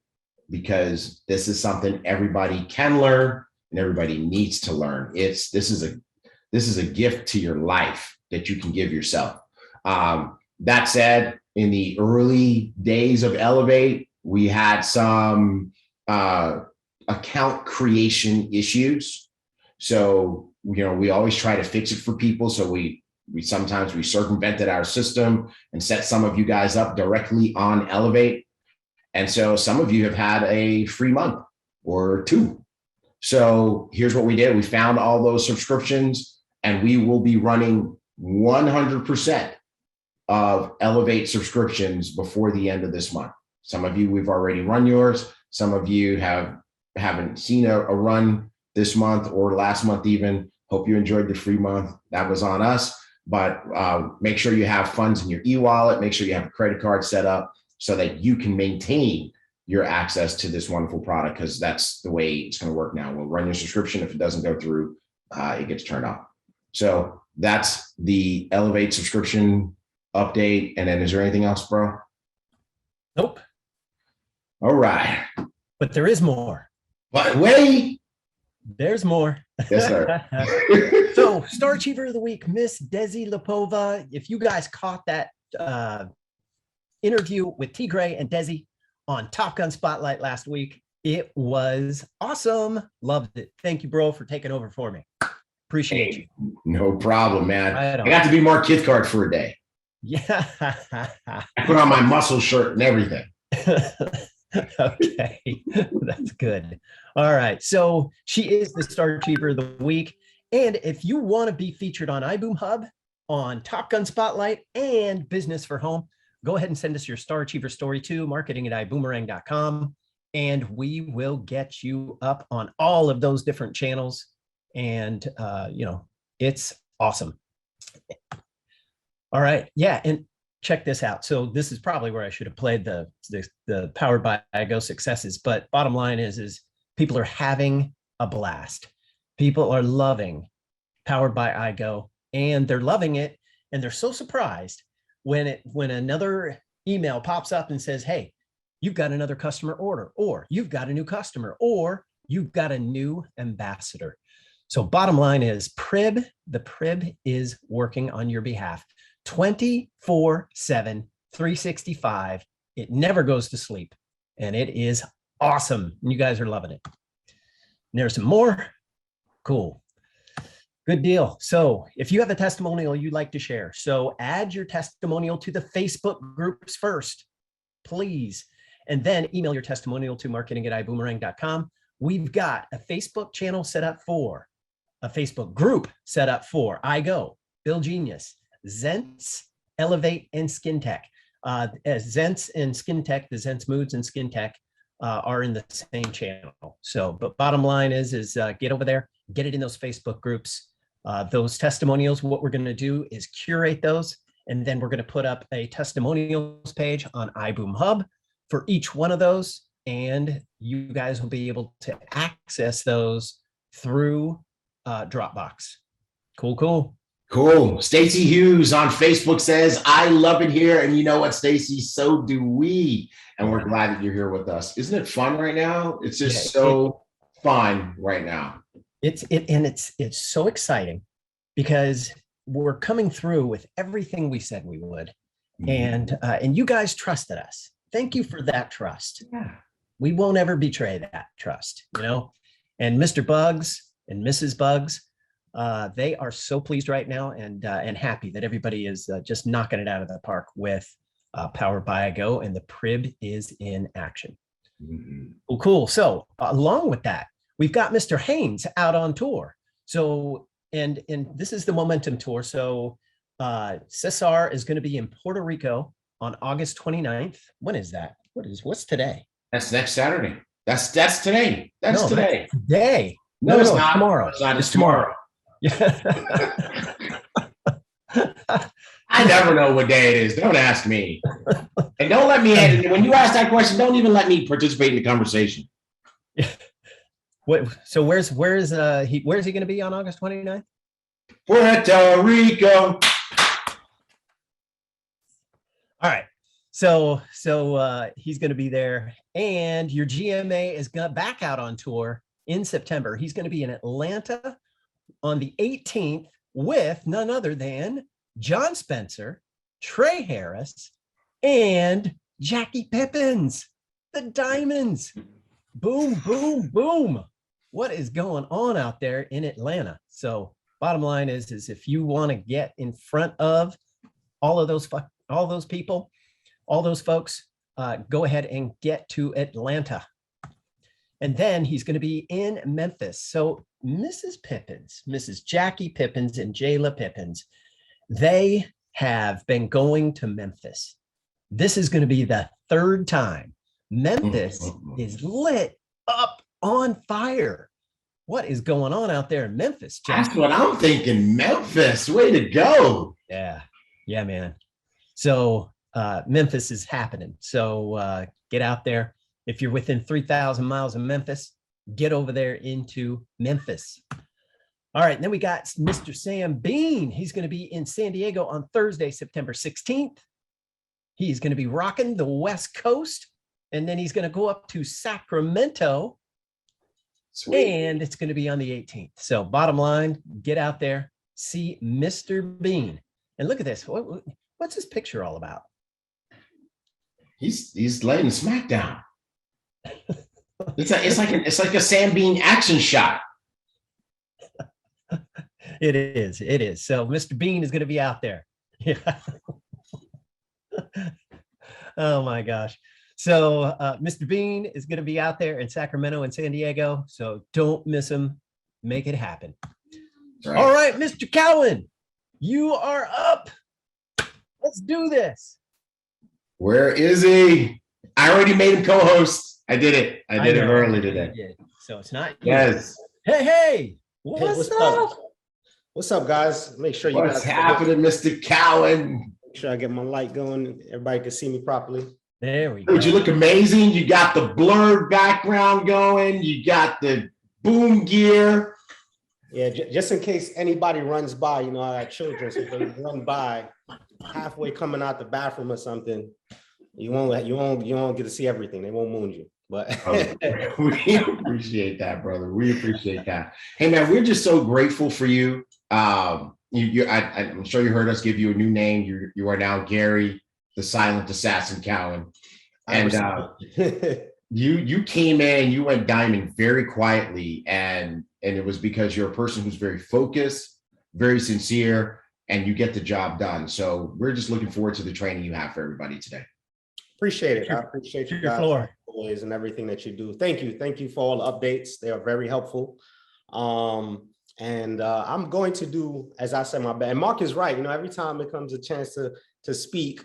because this is something everybody can learn and everybody needs to learn. This is a gift to your life that you can give yourself. That said, in the early days of Elevate, we had some account creation issues. So, we always try to fix it for people. So we sometimes circumvented our system and set some of you guys up directly on Elevate. And so some of you have had a free month or two. So here's what we did. We found all those subscriptions, and we will be running 100% of Elevate subscriptions before the end of this month. Some of you, we've already run yours. Some of you haven't seen a run this month or last month even. Hope you enjoyed the free month. That was on us. But make sure you have funds in your e-wallet. Make sure you have a credit card set up so that you can maintain your access to this wonderful product, because that's the way it's going to work now. We'll run your subscription. If it doesn't go through, it gets turned off. So that's the Elevate subscription update. And then is there anything else, bro? Nope. All right. But there is more. But wait. There's more. Yes, sir. So, Star Achiever of the Week, Miss Desi Lipova. If you guys caught that interview with T. Gray and Desi on Top Gun Spotlight last week, it was awesome. Loved it. Thank you, bro, for taking over for me. Appreciate you. No problem, man. Right on. I got to be Mark Kithcart for a day. Yeah. I put on my muscle shirt and everything. Okay, that's good. All right, so she is the Star Achiever of the Week, and if you want to be featured on iBoom Hub, on Top Gun Spotlight, and Business for Home, go ahead and send us your Star Achiever story to marketing@iboomerang.com, and we will get you up on all of those different channels. And it's awesome. All right, yeah, and check this out. So this is probably where I should have played the Powered by iGo successes, but bottom line is people are having a blast. People are loving Powered by iGo, and they're loving it, and they're so surprised when another email pops up and says, hey, you've got another customer order, or you've got a new customer, or you've got a new ambassador. So bottom line is the PRIB is working on your behalf 24/7, 365. It never goes to sleep, and it is awesome. You guys are loving it. And there's some more. Cool. Good deal. So if you have a testimonial you'd like to share, so add your testimonial to the Facebook groups first, please. And then email your testimonial to marketing@iboomerang.com. We've got a Facebook channel set up for, a Facebook group set up for iGo, Bill Genius, Zents, Elevate, and Skin Tech. As Zents and Skin Tech, the Zents Moods and Skin Tech are in the same channel. So, but bottom line is get over there, get it in those Facebook groups. Those testimonials, what we're going to do is curate those, and then we're going to put up a testimonials page on iBoom Hub for each one of those, and you guys will be able to access those through Dropbox. Cool. Stacy Hughes on Facebook says, I love it here. And you know what, Stacy? So do we. And we're glad that you're here with us. Isn't it fun right now? It's just fun right now. It's so exciting because we're coming through with everything we said we would. And you guys trusted us. Thank you for that trust. Yeah. We won't ever betray that trust, and Mr. Bugs and Mrs. Bugs, they are so pleased right now and happy that everybody is just knocking it out of the park with Powered by iGo, and the PRIB is in action. Well, cool. So along with that, we've got Mr. Haynes out on tour. So, and this is the Momentum Tour. So Cesar is going to be in Puerto Rico on August 29th. When is that? What's today? That's next Saturday. That's today. That's No, today. That's today. No, it's not. Tomorrow. It's not. It's tomorrow. I never know what day it is. Don't ask me. And don't let me, when you ask that question, don't even let me participate in the conversation. So where's he going to be on August 29th? Puerto Rico. All right. So he's going to be there, and your GMA is going back out on tour in September. He's going to be in Atlanta on the 18th with none other than John Spencer, Trey Harris, and Jackie Pippins, the Diamonds. Boom, boom, boom. What is going on out there in Atlanta? So bottom line is if you want to get in front of all those people, all those folks, go ahead and get to Atlanta. And then he's going to be in Memphis. So Mrs. Jackie Pippins and Jayla Pippins, they have been going to Memphis. This is going to be the third time. Memphis is lit up on fire. What is going on out there in Memphis, Jackie? That's what I'm thinking. Memphis, way to go. Yeah, man. So Memphis is happening. So get out there. If you're within 3,000 miles of Memphis, get over there into Memphis. All right, and then we got Mr. Sam Bean. He's going to be in San Diego on Thursday, September 16th. He's going to be rocking the West Coast, and then he's going to go up to Sacramento. Sweet. And it's going to be on the 18th. So bottom line, get out there, see Mr. Bean. And look at this. What's this picture all about? He's laying the smack down. It's like a Sam Bean action shot. It is. So Mr. Bean is going to be out there. Yeah. Oh my gosh. So Mr. Bean is going to be out there in Sacramento and San Diego. So don't miss him. Make it happen. Right. All right, Mr. Cowan, you are up. Let's do this. Where is he? I already made him co-host. I did it. I did it early today. So it's not you. Yes. Hey, what's up? What's up, guys? Make sure you What's happening, Mr. Cowan? Make sure I get my light going. Everybody can see me properly. There we go. Dude, you look amazing. You got the blurred background going. You got the boom gear. Yeah, just in case anybody runs by, I got children, so if they run by halfway coming out the bathroom or something, you won't get to see everything. They won't moon you. But we appreciate that, brother. We appreciate that. Hey, man, we're just so grateful for you. I'm sure you heard us give you a new name. You are now Gary, the Silent Assassin Cowan. And you came in, you went diamond very quietly, and it was because you're a person who's very focused, very sincere, and you get the job done. So we're just looking forward to the training you have for everybody today. Appreciate it. I appreciate you guys always and everything that you do. Thank you for all the updates. They are very helpful. And I'm going to do, as I said, my best. And Mark is right. Every time it comes a chance to speak,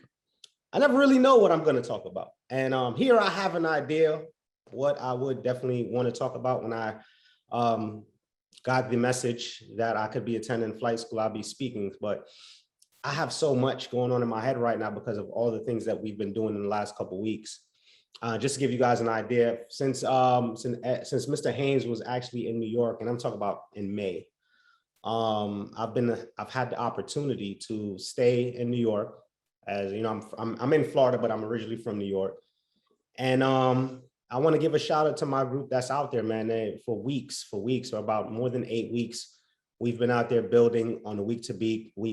I never really know what I'm going to talk about. And here I have an idea what I would definitely want to talk about when I got the message that I could be attending flight school. I'll be speaking, but I have so much going on in my head right now because of all the things that we've been doing in the last couple of weeks. Just to give you guys an idea, since Mr. Haynes was actually in New York, and I'm talking about in May, I've had the opportunity to stay in New York. As you know, I'm in Florida, but I'm originally from New York, and I want to give a shout out to my group that's out there, man. For weeks, or about more than 8 weeks, we've been out there building on a week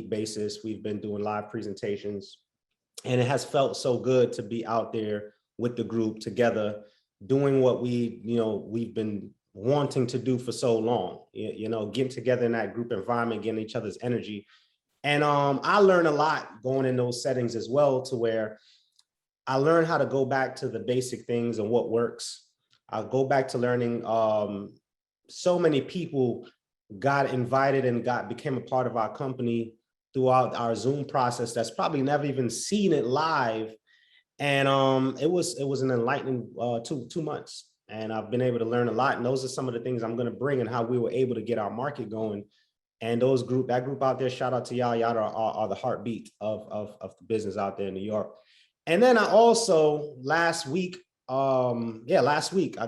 basis. We've been doing live presentations, and it has felt so good to be out there with the group together, doing what we've been wanting to do for so long, getting together in that group environment, getting each other's energy. And I learned a lot going in those settings as well, to where I learned how to go back to the basic things and what works. I'll go back to learning so many people got invited and became a part of our company throughout our Zoom process that's probably never even seen it live. And it was an enlightening 2 months. And I've been able to learn a lot. And those are some of the things I'm going to bring and how we were able to get our market going. And that group out there, shout out to y'all. Y'all are the heartbeat of the business out there in New York. And then I also last week, I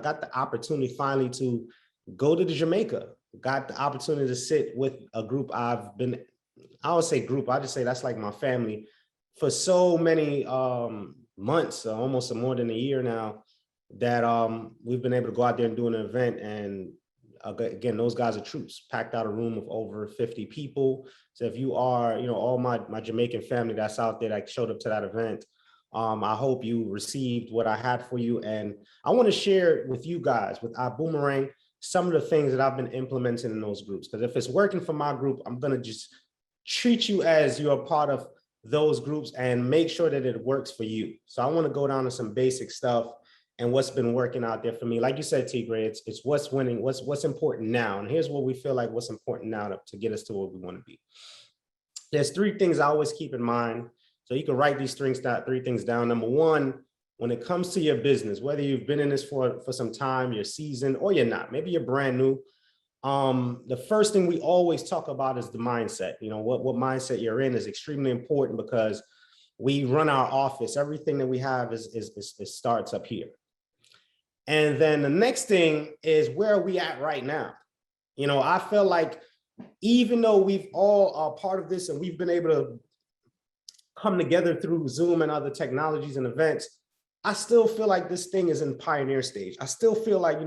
got the opportunity finally to go to Jamaica. Got the opportunity to sit with a group I would say group, I just say that's like my family for so many months, almost more than a year now, that we've been able to go out there and do an event. And again, those guys are troops, packed out a room of over 50 people. So if you are, all my Jamaican family that's out there that showed up to that event, I hope you received what I had for you. And I want to share with you guys, with Ibüümerang, some of the things that I've been implementing in those groups. Because if it's working for my group, I'm going to just treat you as you're a part of those groups and make sure that it works for you. So I want to go down to some basic stuff and what's been working out there for me. Like you said, Tigray, it's what's winning, what's important now. And here's what we feel like what's important now to get us to where we want to be. There's 3 things I always keep in mind. So you can write these 3 things down. Number 1, when it comes to your business, whether you've been in this for some time, you're seasoned, or you're not, maybe you're brand new. The first thing we always talk about is the mindset. What mindset you're in is extremely important because we run our office. Everything that we have is starts up here. And then the next thing is, where are we at right now? I feel like even though we've all are part of this and we've been able to come together through Zoom and other technologies and events, I still feel like this thing is in pioneer stage. I still feel like,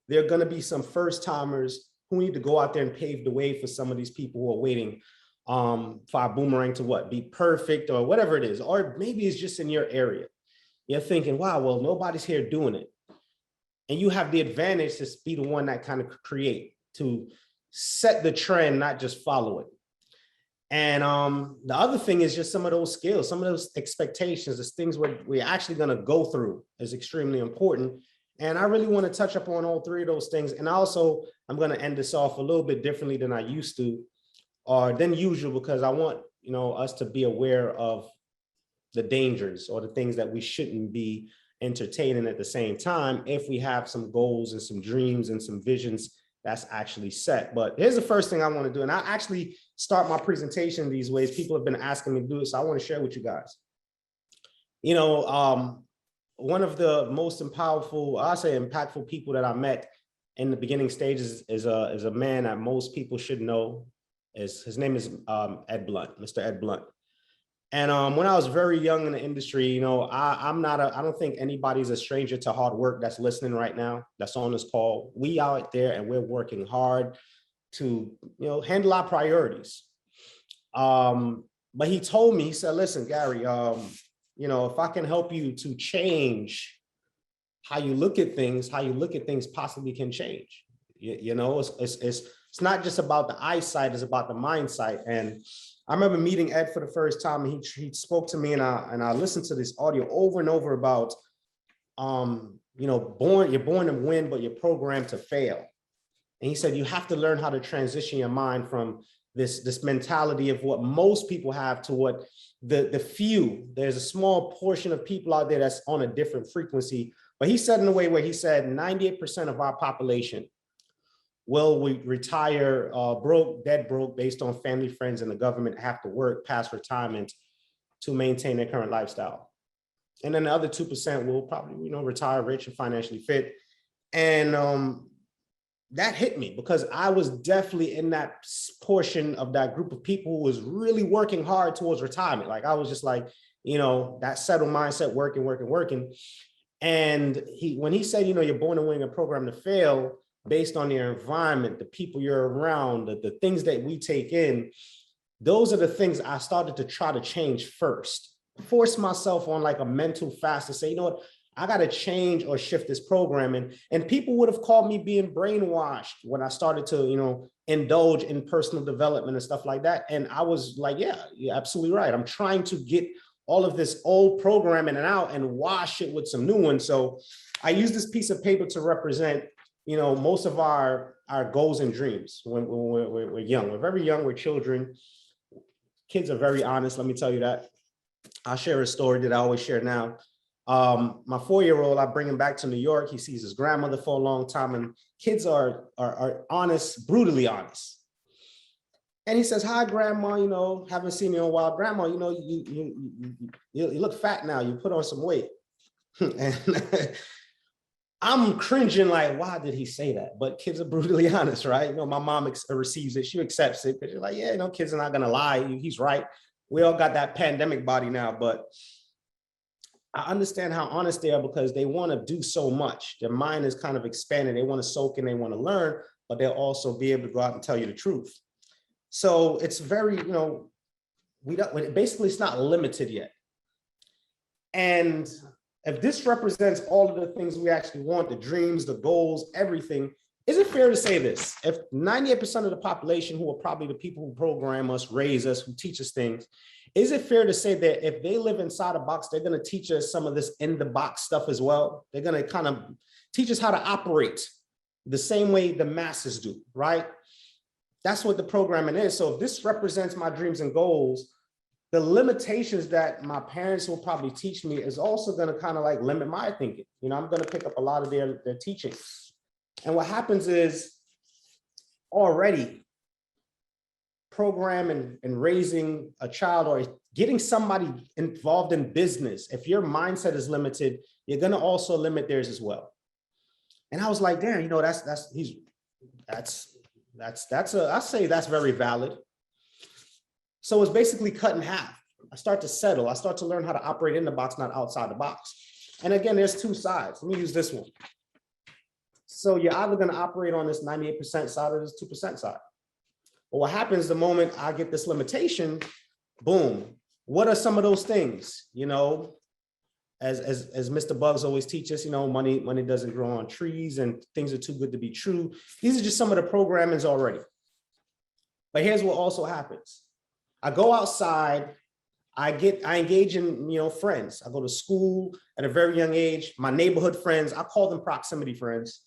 there are going to be some first timers who need to go out there and pave the way for some of these people who are waiting for Ibüümerang to be perfect or whatever it is. Or maybe it's just in your area. You're thinking, wow, well, nobody's here doing it. And you have the advantage to be the one that kind of create, to set the trend, not just follow it. And the other thing is just some of those skills, some of those expectations, the things we're actually going to go through is extremely important. And I really want to touch up on all 3 of those things. And also, I'm going to end this off a little bit differently than I used to, or than usual, because I want us to be aware of the dangers or the things that we shouldn't be entertaining at the same time if we have some goals and some dreams and some visions that's actually set. But here's the first thing I want to do. And I actually start my presentation these ways. People have been asking me to do it, so I want to share with you guys. One of the most impactful people that I met in the beginning stages is a man that most people should know. His name is Ed Blunt, Mr. Ed Blunt. And when I was very young in the industry, I don't think anybody's a stranger to hard work that's listening right now, that's on this call. We out there and we're working hard to, handle our priorities. But he told me, he said, listen, Gary, if I can help you to change how you look at things possibly can change. It's not just about the eyesight, it's about the mindset. And I remember meeting Ed for the first time, and he spoke to me, and I listened to this audio over and over about, you're born to win, but you're programmed to fail. And he said, you have to learn how to transition your mind from this mentality of what most people have to what the few. There's a small portion of people out there that's on a different frequency. But he said in a way where he said 98% of our population will retire dead broke, based on family, friends, and the government have to work past retirement to maintain their current lifestyle. And then the other 2% will probably, retire rich and financially fit. And that hit me because I was definitely in that portion of that group of people who was really working hard towards retirement. Like I was just like, that settled mindset, working. And when he said, you're born to win, a program to fail, based on your environment, the people you're around, the things that we take in, those are the things I started to try to change first. Force myself on like a mental fast to say, you know what, I got to change or shift this programming. And people would have called me being brainwashed when I started to, indulge in personal development and stuff like that. And I was like, yeah, you're absolutely right. I'm trying to get all of this old programming out and wash it with some new ones. So I use this piece of paper to represent most of our goals and dreams when we're young. We're very young, we're children. kids are very honest. Let me tell you that. I'll share a story that I always share now. My 4-year-old, I bring him back to New York. He sees his grandmother for a long time, and kids are honest, brutally honest. And he says, "Hi, Grandma, you know, haven't seen you in a while. Grandma, you know, you look fat now. You put on some weight." And I'm cringing like, why did he say that? But kids are brutally honest, right? You know, my mom receives it. She accepts it because you're like, yeah, you know, kids are not going to lie. He's right. We all got that pandemic body now, but I understand how honest they are because they want to do so much. Their mind is kind of expanded. They want to soak in, they want to learn, but they'll also be able to go out and tell you the truth. So it's very, you know, basically it's not limited yet. And if this represents all of the things we actually want, the dreams, the goals, everything, is it fair to say this? If 98% of the population, who are probably the people who program us, raise us, who teach us things, is it fair to say that if they live inside a box, they're going to teach us some of this in the box stuff as well? They're going to kind of teach us how to operate the same way the masses do, right? That's what the programming is. So if this represents my dreams and goals, the limitations that my parents will probably teach me is also going to kind of like limit my thinking. You know, I'm going to pick up a lot of their teachings. And what happens is already programming and raising a child or getting somebody involved in business. If your mindset is limited, you're going to also limit theirs as well. And I was like, damn, you know, I say that's very valid. So it's basically cut in half. I start to settle. I start to learn how to operate in the box, not outside the box. And again, there's two sides. Let me use this one. So you're either going to operate on this 98% side or this 2% side. But what happens the moment I get this limitation, boom. What are some of those things? You know, as Mr. Bugs always teaches, you know, money doesn't grow on trees and things are too good to be true. These are just some of the programmings already. But here's what also happens. I go outside, I engage in, you know, friends. I go to school at a very young age, my neighborhood friends, I call them proximity friends.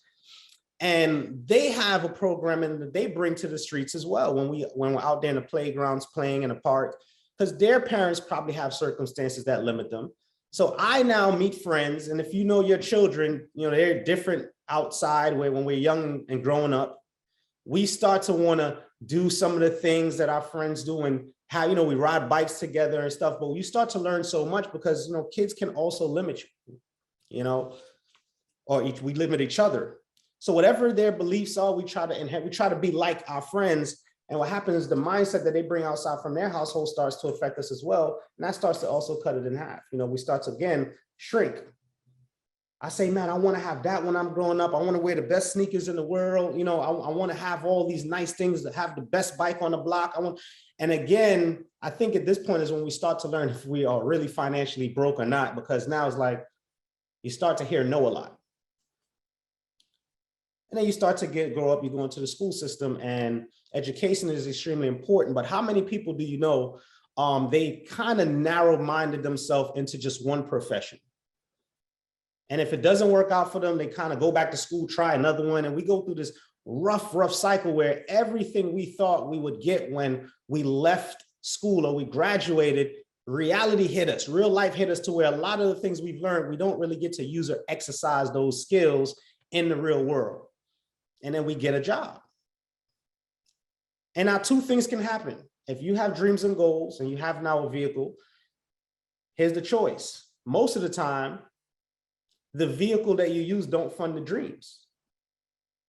And they have a programming that they bring to the streets as well when we're out there in the playgrounds playing in the park, because their parents probably have circumstances that limit them. So I now meet friends, and if you know your children, you know, they're different outside when we're young and growing up. We start to want to do some of the things that our friends do and how, you know, we ride bikes together and stuff, but you start to learn so much because, you know, kids can also limit you, you know, or we limit each other. So whatever their beliefs are, we try to inherit, we try to be like our friends. And what happens is the mindset that they bring outside from their household starts to affect us as well. And that starts to also cut it in half. You know, we start to, again, shrink. I say, man, I want to have that when I'm growing up. I want to wear the best sneakers in the world. You know, I want to have all these nice things, that have the best bike on the block. And again, I think at this point is when we start to learn if we are really financially broke or not, because now it's like you start to hear no a lot. And then you start to grow up, you go into the school system, and education is extremely important. But how many people do you know, they kind of narrow-minded themselves into just one profession? And if it doesn't work out for them, they kind of go back to school, try another one. And we go through this rough cycle where everything we thought we would get when we left school or we graduated, reality hit us, real life hit us, to where a lot of the things we've learned, we don't really get to use or exercise those skills in the real world. And then we get a job. And now two things can happen. If you have dreams and goals and you have now a vehicle, here's the choice. Most of the time, the vehicle that you use don't fund the dreams.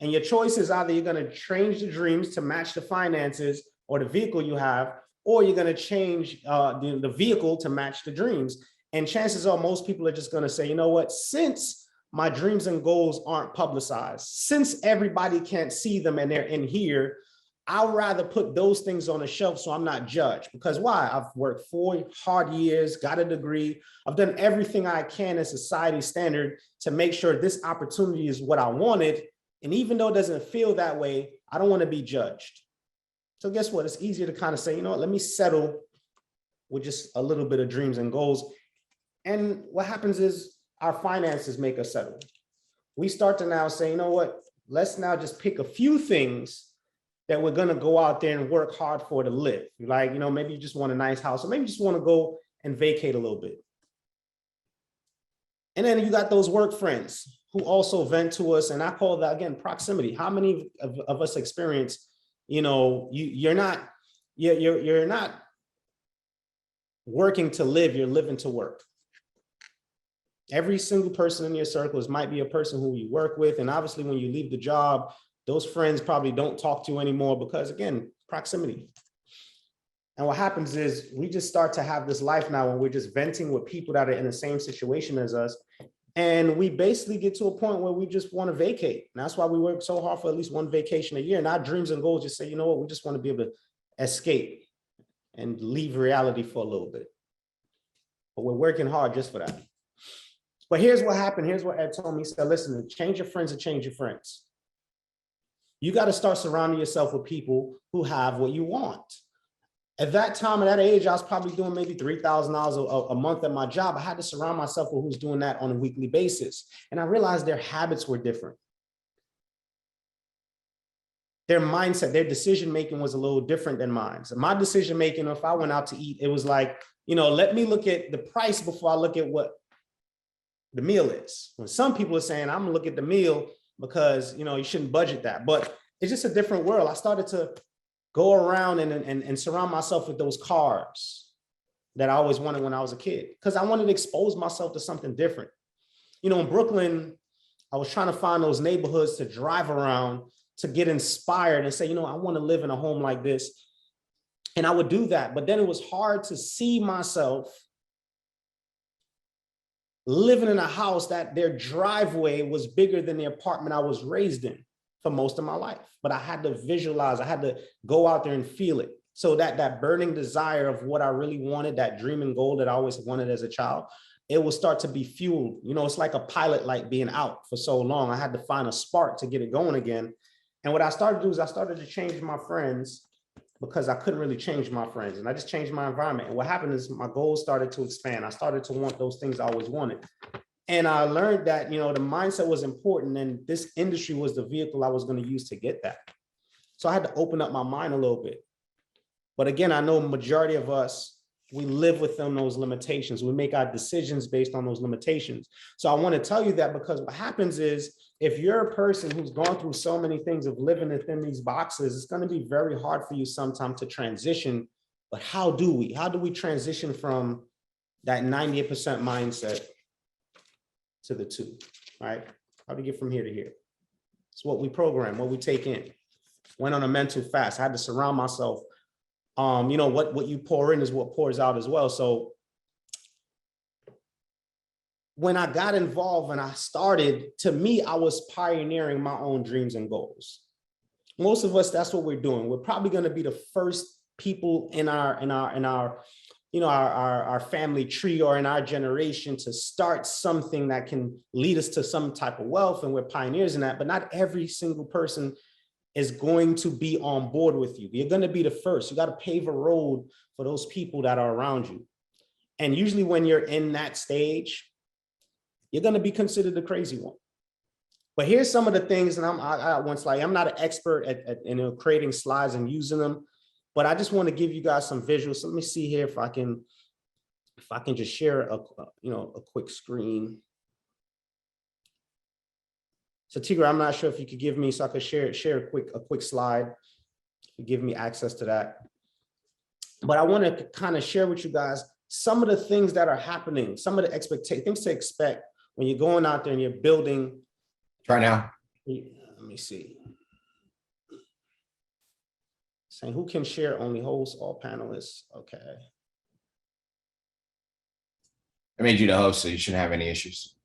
And your choice is either you're going to change the dreams to match the finances or the vehicle you have, or you're going to change the vehicle to match the dreams. And chances are most people are just going to say, you know what, since my dreams and goals aren't publicized, since everybody can't see them and they're in here, I'd rather put those things on a shelf so I'm not judged. Because why? I've worked 4 hard years, got a degree. I've done everything I can as society standard to make sure this opportunity is what I wanted. And even though it doesn't feel that way, I don't want to be judged. So guess what? It's easier to kind of say, you know what, let me settle with just a little bit of dreams and goals. And what happens is our finances make us settle. We start to now say, you know what, let's now just pick a few things that we're going to go out there and work hard for to live. Like, you know, maybe you just want a nice house, or maybe you just want to go and vacate a little bit. And then you got those work friends who also vent to us. And I call that, again, proximity. How many of us experience, you know, you're not working to live, you're living to work. Every single person in your circles might be a person who you work with. And obviously when you leave the job, those friends probably don't talk to you anymore because, again, proximity. And what happens is we just start to have this life now where we're just venting with people that are in the same situation as us. And we basically get to a point where we just want to vacate. And that's why we work so hard for at least one vacation a year. And our dreams and goals just say, you know what, we just want to be able to escape and leave reality for a little bit. But we're working hard just for that. But here's what happened. Here's what Ed told me. He said, listen, change your friends and change your friends. You got to start surrounding yourself with people who have what you want. At that time, at that age, I was probably doing maybe $3,000 a month at my job. I had to surround myself with who's doing that on a weekly basis. And I realized their habits were different. Their mindset, their decision-making was a little different than mine. So my decision-making, if I went out to eat, it was like, you know, let me look at the price before I look at what the meal is. When some people are saying, I'm gonna look at the meal because, you know, you shouldn't budget that. But it's just a different world. I started to go around and surround myself with those cars that I always wanted when I was a kid, because I wanted to expose myself to something different. You know, in Brooklyn, I was trying to find those neighborhoods to drive around to get inspired and say, you know, I want to live in a home like this. And I would do that. But then it was hard to see myself living in a house that their driveway was bigger than the apartment I was raised in for most of my life. But I had to visualize, I had to go out there and feel it. So that burning desire of what I really wanted, that dream and goal that I always wanted as a child, it will start to be fueled. You know, it's like a pilot light being out for so long. I had to find a spark to get it going again. And what I started to do is I started to change my friends because I couldn't really change my friends. And I just changed my environment. And what happened is my goals started to expand. I started to want those things I always wanted. And I learned that, you know, the mindset was important, and this industry was the vehicle I was going to use to get that. So I had to open up my mind a little bit. But again, I know majority of us, we live within those limitations. We make our decisions based on those limitations. So I want to tell you that because what happens is, if you're a person who's gone through so many things of living within these boxes, it's going to be very hard for you sometimes to transition. But how do we? How do we transition from that 98% mindset to the 2, right? How do we get from here to here? It's what we program, what we take in. Went on a mental fast. I had to surround myself. You know, what you pour in is what pours out as well. So when I got involved and I started, to me, I was pioneering my own dreams and goals. Most of us, that's what we're doing. We're probably going to be the first people in our you know, our family tree or in our generation to start something that can lead us to some type of wealth, and we're pioneers in that. But not every single person is going to be on board with you. You're going to be the first. You got to pave a road for those people that are around you. And usually when you're in that stage, you're going to be considered the crazy one. But here's some of the things, and I'm not an expert at you know, creating slides and using them, but I just want to give you guys some visuals. So let me see here if I can just share a quick screen. So Tigger, I'm not sure if you could give me, so I could share a quick slide. You give me access to that. But I want to kind of share with you guys some of the things that are happening, some of the things to expect when you're going out there and you're building. Try now. Let me see. Saying who can share, only hosts, all panelists. Okay. I made you the host, so you shouldn't have any issues.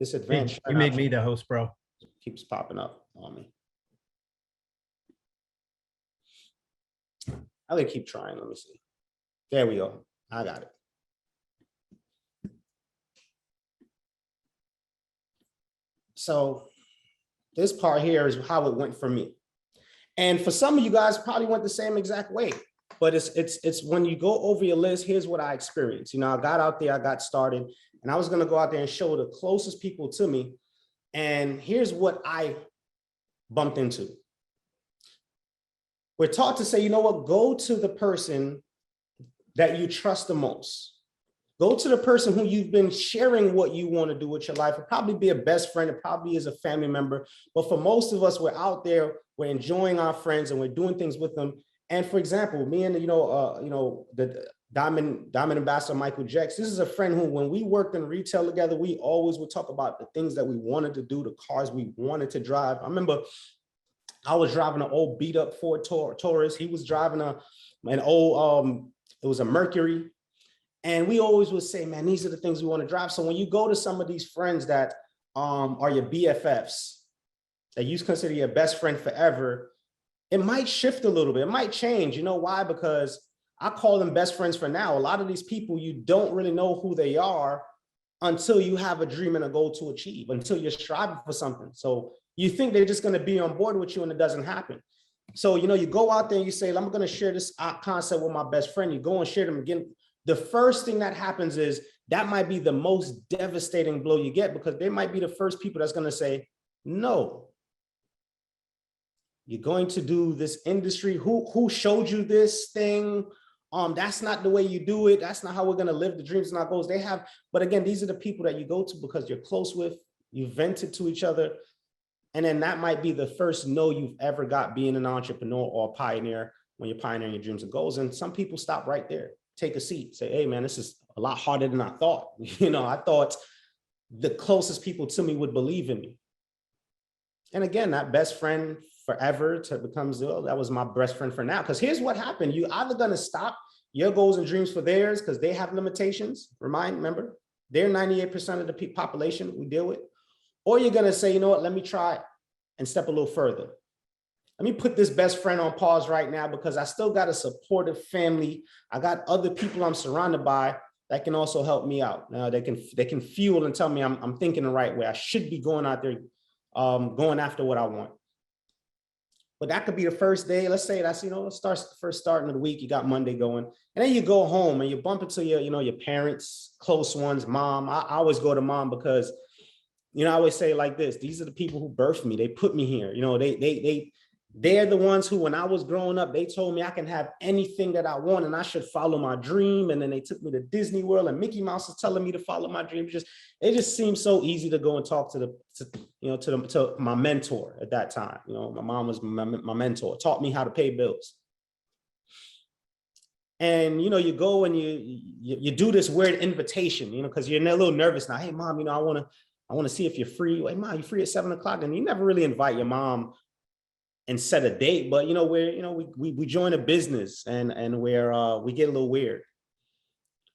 This advanced. You made me the host, bro. Keeps popping up on me. I will keep trying. Let me see. There we go. I got it. So this part here is how it went for me. And for some of you guys probably went the same exact way. But it's when you go over your list, here's what I experienced. You know, I got out there, I got started, and I was going to go out there and show the closest people to me. And here's what I bumped into. we're taught to say, you know what, go to the person that you trust the most. Go to the person who you've been sharing what you want to do with your life. It'll probably be a best friend. It probably is a family member. But for most of us, we're out there, we're enjoying our friends and we're doing things with them. And for example, me and, the Diamond Ambassador Michael Jacks, this is a friend who, when we worked in retail together, we always would talk about the things that we wanted to do, the cars we wanted to drive. I remember I was driving an old beat up Ford Taurus. He was driving an old, it was a Mercury. And we always would say, man, these are the things we want to drive. So when you go to some of these friends that are your BFFs, that you consider your best friend forever, it might shift a little bit. It might change. You know why? Because I call them best friends for now. A lot of these people, you don't really know who they are until you have a dream and a goal to achieve, until you're striving for something. So you think they're just going to be on board with you and it doesn't happen. So, you go out there and you say, I'm going to share this concept with my best friend. You go and share them again. The first thing that happens is that might be the most devastating blow you get, because they might be the first people that's going to say, no, you're going to do this industry. Who showed you this thing? That's not the way you do it. That's not how we're going to live the dreams and our goals. But again, these are the people that you go to because you're close with, you vented to each other. And then that might be the first no you've ever got being an entrepreneur or a pioneer when you're pioneering your dreams and goals. And some people stop right there. Take a seat, say, hey, man, this is a lot harder than I thought. I thought the closest people to me would believe in me. And again, that best friend forever becomes, oh, that was my best friend for now. Because here's what happened. You either going to stop your goals and dreams for theirs because they have limitations. Remember, they're 98% of the population we deal with. Or you're going to say, you know what, let me try and step a little further. Let me put this best friend on pause right now because I still got a supportive family. I got other people I'm surrounded by that can also help me out. They can fuel and tell me I'm thinking the right way. I should be going out there, going after what I want. But that could be the first day. Let's say that's, first starting of the week. You got Monday going, and then you go home and you bump into your parents, close ones, mom. I always go to mom because, I always say like this: these are the people who birthed me. They put me here. They're the ones who, when I was growing up, they told me I can have anything that I want and I should follow my dream. And then they took me to Disney World and Mickey Mouse is telling me to follow my dream. It just seemed so easy to go and talk to my mentor at that time. My mom was my mentor, taught me how to pay bills. And, you go and you do this weird invitation, because you're a little nervous now. Hey, mom, I want to see if you're free. Hey, mom, you free at 7 o'clock? And you never really invite your mom and set a date, but we join a business and we get a little weird.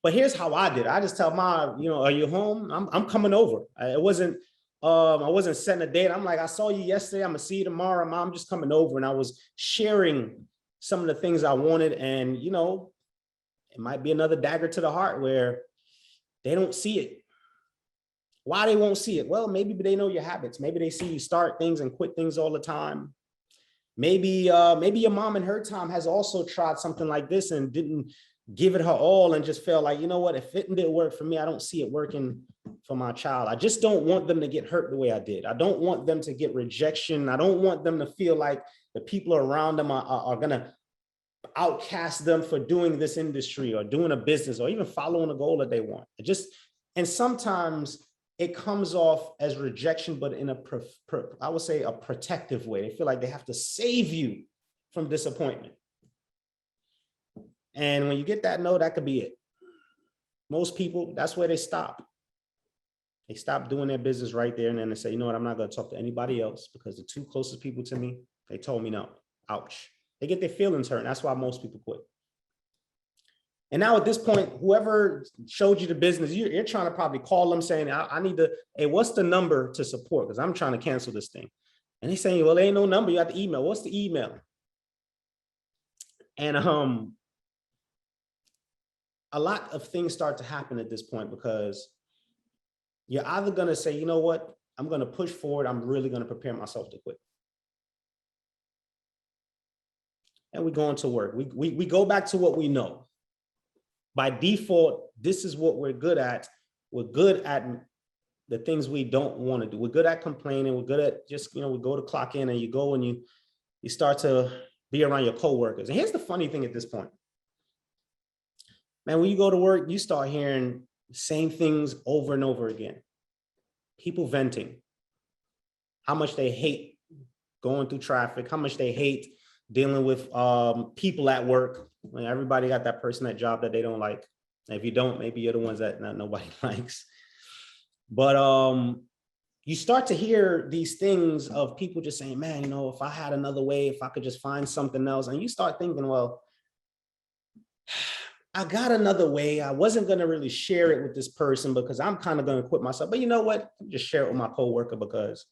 But here's how I did. I just tell mom, are you home? I'm coming over. I wasn't setting a date. I'm like, I saw you yesterday. I'm gonna see you tomorrow. Mom, I'm just coming over. And I was sharing some of the things I wanted. And it might be another dagger to the heart where they don't see it. Why they won't see it? Well, maybe they know your habits. Maybe they see you start things and quit things all the time. Maybe your mom in her time has also tried something like this and didn't give it her all and just felt like, if it didn't work for me, I don't see it working for my child. I just don't want them to get hurt the way I did. I don't want them to get rejection. I don't want them to feel like the people around them are going to outcast them for doing this industry or doing a business or even following a goal that they want. And sometimes it comes off as rejection, but in I would say a protective way. They feel like they have to save you from disappointment. And when you get that no, that could be it. Most people, that's where they stop. They stop doing their business right there. And then they say, I'm not going to talk to anybody else because the two closest people to me, they told me no. Ouch. They get their feelings hurt. And that's why most people quit. And now at this point, whoever showed you the business, you're trying to probably call them saying, I need to, hey, what's the number to support? Because I'm trying to cancel this thing. And he's saying, well, there ain't no number. You have to email. What's the email? And a lot of things start to happen at this point because you're either going to say, you know what, I'm going to push forward. I'm really going to prepare myself to quit. And we go into work. We go back to what we know. By default, this is what we're good at. We're good at the things we don't want to do. We're good at complaining. We're good at just, we go to clock in and you go and you start to be around your coworkers. And here's the funny thing at this point. Man, when you go to work, you start hearing the same things over and over again. People venting, how much they hate going through traffic, how much they hate dealing with people at work. I mean, everybody got that person at job that they don't like. And if you don't, maybe you're the ones that nobody likes. But you start to hear these things of people just saying, man, you know, if I had another way, if I could just find something else. And you start thinking, well, I got another way. I wasn't going to really share it with this person because I'm kind of going to quit myself. But you know what? Just share it with my coworker because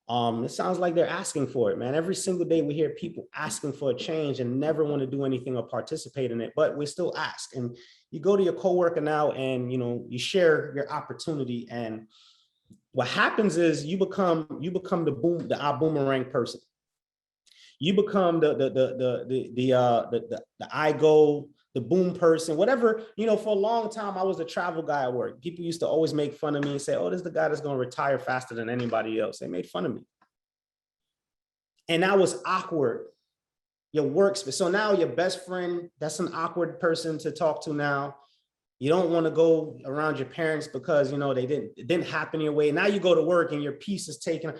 it sounds like they're asking for it, man. Every single day we hear people asking for a change and never want to do anything or participate in it, but we still ask. And you go to your coworker now and, you know, you share your opportunity. And what happens is you become the Ibüümerang person. You become the I go, the boom person, whatever. You know, for a long time, I was a travel guy at work. People used to always make fun of me and say, oh, this is the guy that's going to retire faster than anybody else. They made fun of me. And that was awkward. Your workspace. So now your best friend, that's an awkward person to talk to now. You don't want to go around your parents because, you know, it didn't happen your way. Now you go to work and your piece is taken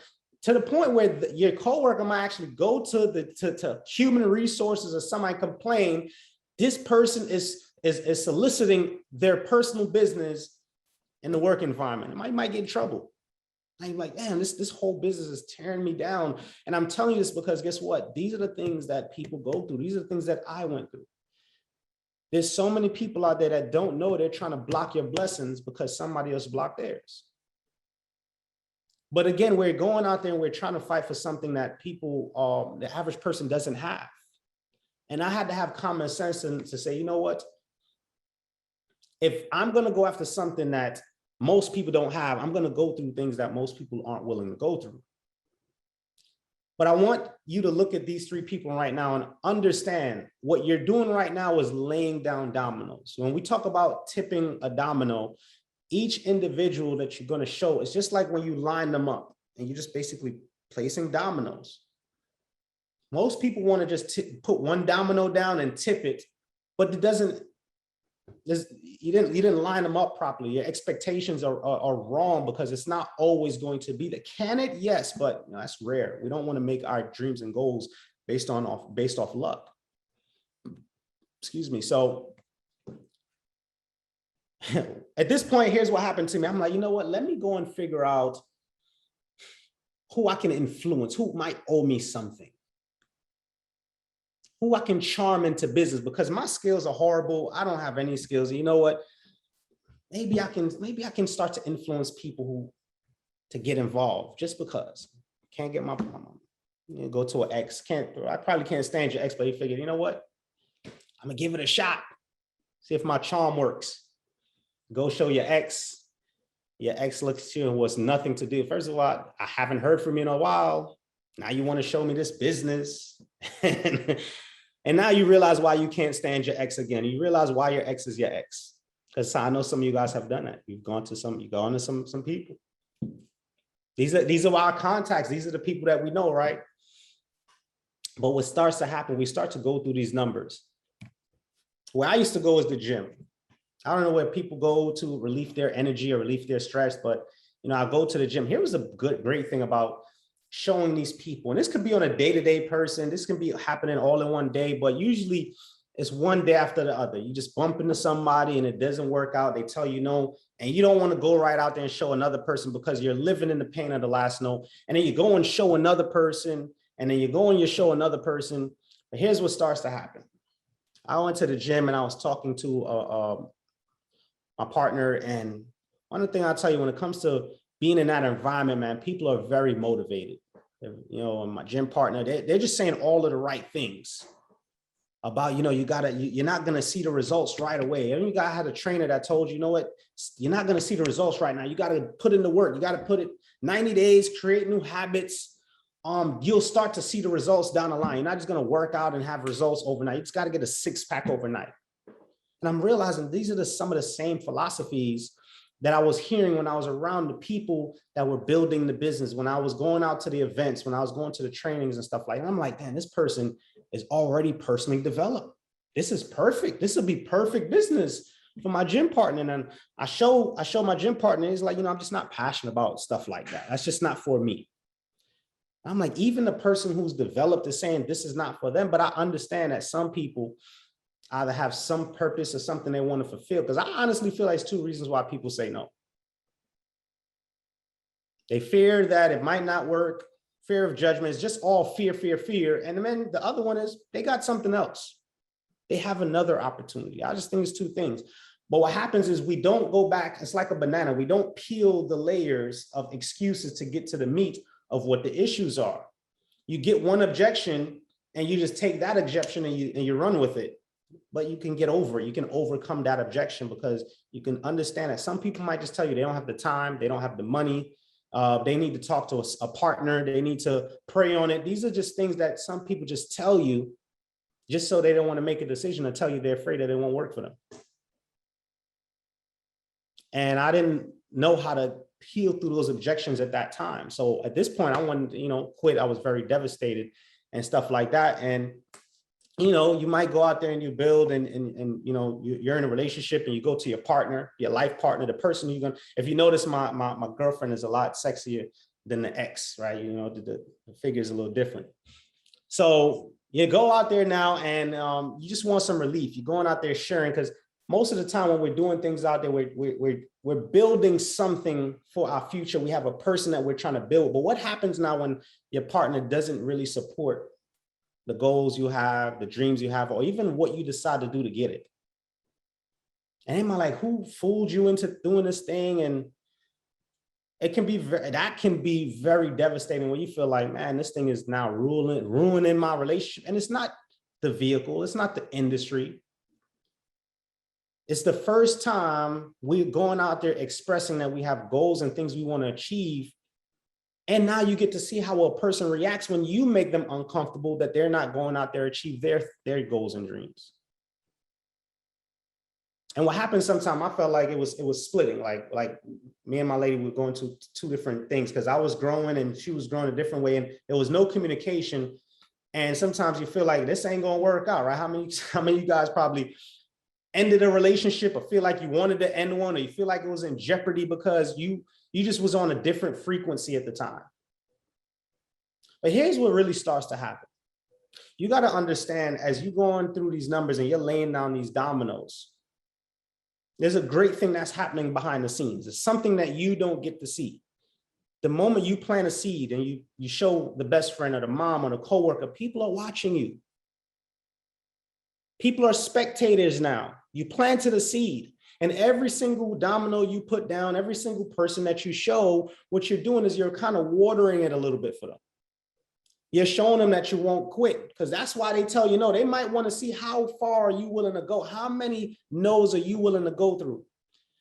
to the point where your coworker might actually go to human resources or somebody complain. This person is soliciting their personal business in the work environment. It might get in trouble. I'm like, damn, this whole business is tearing me down. And I'm telling you this because guess what? These are the things that people go through. These are the things that I went through. There's so many people out there that don't know they're trying to block your blessings because somebody else blocked theirs. But again, we're going out there and we're trying to fight for something that people, the average person doesn't have. And I had to have common sense to say, you know what? If I'm going to go after something that most people don't have, I'm going to go through things that most people aren't willing to go through. But I want you to look at these three people right now and understand what you're doing right now is laying down dominoes. When we talk about tipping a domino, each individual that you're going to show is just like when you line them up and you're just basically placing dominoes. Most people want to just put one domino down and tip it, but it doesn't. You didn't line them up properly. Your expectations are wrong because it's not always going to be that. Can it? Yes, but you know, that's rare. We don't want to make our dreams and goals based off luck. Excuse me. So at this point, here's what happened to me. I'm like, you know what? Let me go and figure out who I can influence, who might owe me something, who I can charm into business because my skills are horrible. I don't have any skills. You know what? Maybe I can start to influence people to get involved just because. Can't get my you know, go to an ex. I probably can't stand your ex, but he figured, you know what? I'm gonna give it a shot. See if my charm works. Go show your ex. Your ex looks at you and was nothing to do. First of all, I haven't heard from you in a while. Now you want to show me this business. And now you realize why you can't stand your ex again. You realize why your ex is your ex. Because I know some of you guys have done that. You've gone to some people. These are our contacts. These are the people that we know, right? But what starts to happen, we start to go through these numbers. Where I used to go is the gym. I don't know where people go to relieve their energy or relieve their stress, but you know, I go to the gym. Here was a great thing about showing these people, and this could be on a day-to-day person. This can be happening all in one day, but usually it's one day after the other. You just bump into somebody and it doesn't work out. They tell you no, and you don't want to go right out there and show another person because you're living in the pain of the last no. And then you go and show another person, and then you go and you show another person. But here's what starts to happen. I went to the gym and I was talking to my partner, and one thing I'll tell you, when it comes to being in that environment, man, people are very motivated. You know, my gym partner, they're just saying all of the right things about, you know, you're not going to see the results right away. Every guy had a trainer that told you, you know what, you're not going to see the results right now. You got to put in the work. You got to put it 90 days, create new habits. You'll start to see the results down the line. You're not just going to work out and have results overnight. You just got to get a six-pack overnight. And I'm realizing these are some of the same philosophies that I was hearing when I was around the people that were building the business, when I was going out to the events, when I was going to the trainings and stuff like that. I'm like, man, this person is already personally developed. This is perfect. This will be perfect business for my gym partner. And then I show my gym partner, he's like, you know, I'm just not passionate about stuff like that. That's just not for me. I'm like, even the person who's developed is saying this is not for them, but I understand that some people either have some purpose or something they want to fulfill. Because I honestly feel like it's two reasons why people say no. They fear that it might not work, fear of judgment. It's just all fear, fear, fear. And then the other one is they got something else. They have another opportunity. I just think it's two things. But what happens is we don't go back. It's like a banana. We don't peel the layers of excuses to get to the meat of what the issues are. You get one objection and you just take that objection and you run with it. But you can get over it. You can overcome that objection because you can understand that some people might just tell you they don't have the time, they don't have the money, they need to talk to a partner, they need to pray on it. These are just things that some people just tell you just so they don't want to make a decision and tell you they're afraid that it won't work for them. And I didn't know how to peel through those objections at that time. So at this point, I wanted to, quit. I was very devastated and stuff like that. And, you might go out there and you build and you're in a relationship and you go to your partner, your life partner, the person you're going to, if you notice, my girlfriend is a lot sexier than the ex, right? The figure's a little different. So you go out there now and you just want some relief. You're going out there sharing, because most of the time when we're doing things out there, we're building something for our future. We have a person that we're trying to build. But what happens now when your partner doesn't really support the goals you have, the dreams you have, or even what you decide to do to get it? And am I like, who fooled you into doing this thing? And that can be very devastating when you feel like, man, this thing is now ruining my relationship. And it's not the vehicle, it's not the industry. It's the first time we're going out there expressing that we have goals and things we want to achieve. And now you get to see how a person reacts when you make them uncomfortable, that they're not going out there to achieve their goals and dreams. And what happened sometimes, I felt like it was splitting, like me and my lady were going to two different things, because I was growing and she was growing a different way, and there was no communication. And sometimes you feel like this ain't gonna work out, right? How many of you guys probably ended a relationship or feel like you wanted to end one, or you feel like it was in jeopardy because you just was on a different frequency at the time? But here's what really starts to happen. You got to understand, as you're going through these numbers and you're laying down these dominoes, there's a great thing that's happening behind the scenes. It's something that you don't get to see. The moment you plant a seed and you show the best friend or the mom or the coworker, people are watching you. People are spectators now. You planted a seed, and every single domino you put down, every single person that you show, what you're doing is you're kind of watering it a little bit for them. You're showing them that you won't quit, because that's why they tell you no. They might want to see how far are you willing to go? How many no's are you willing to go through?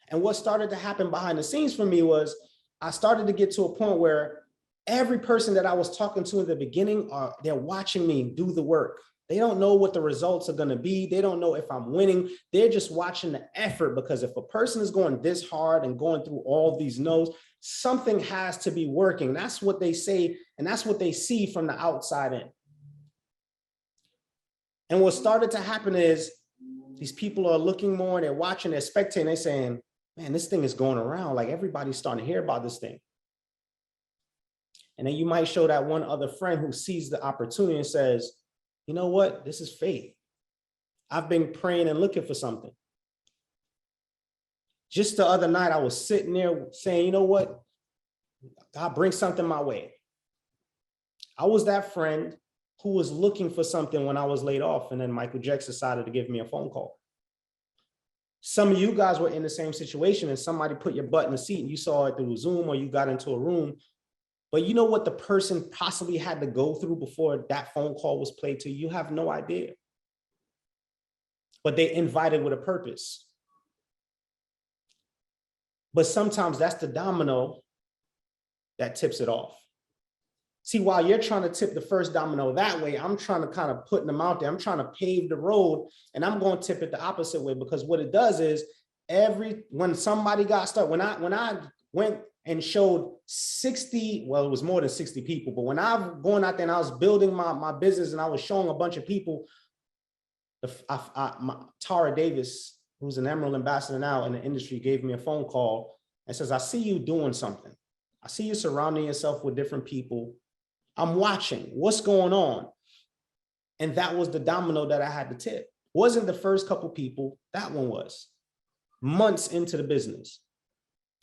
And what started to happen behind the scenes for me was I started to get to a point where every person that I was talking to in the beginning, they're watching me do the work. They don't know what the results are going to be. They don't know if I'm winning. They're just watching the effort, because if a person is going this hard and going through all these no's, something has to be working. That's what they say, and that's what they see from the outside in. And what started to happen is these people are looking more, and they're watching, they're spectating, they're saying, man, this thing is going around. Like, everybody's starting to hear about this thing. And then you might show that one other friend who sees the opportunity and says, you know what? This is faith. I've been praying and looking for something. Just the other night, I was sitting there saying, you know what? God, bring something my way. I was that friend who was looking for something when I was laid off, and then Michael Jackson decided to give me a phone call. Some of you guys were in the same situation, and somebody put your butt in the seat and you saw it through Zoom, or you got into a room. But you know what the person possibly had to go through before that phone call was played to you? You have no idea. But they invited with a purpose. But sometimes that's the domino that tips it off. See, while you're trying to tip the first domino that way, I'm trying to kind of put them out there. I'm trying to pave the road, and I'm going to tip it the opposite way, because what it does is when somebody got started, when I went and showed 60, well, it was more than 60 people, but when I was going out there and I was building my business and I was showing a bunch of people, Tara Davis, who's an Emerald ambassador now in the industry, gave me a phone call and says, I see you doing something. I see you surrounding yourself with different people. I'm watching what's going on. And that was the domino that I had to tip. Wasn't the first couple people, that one was. Months into the business.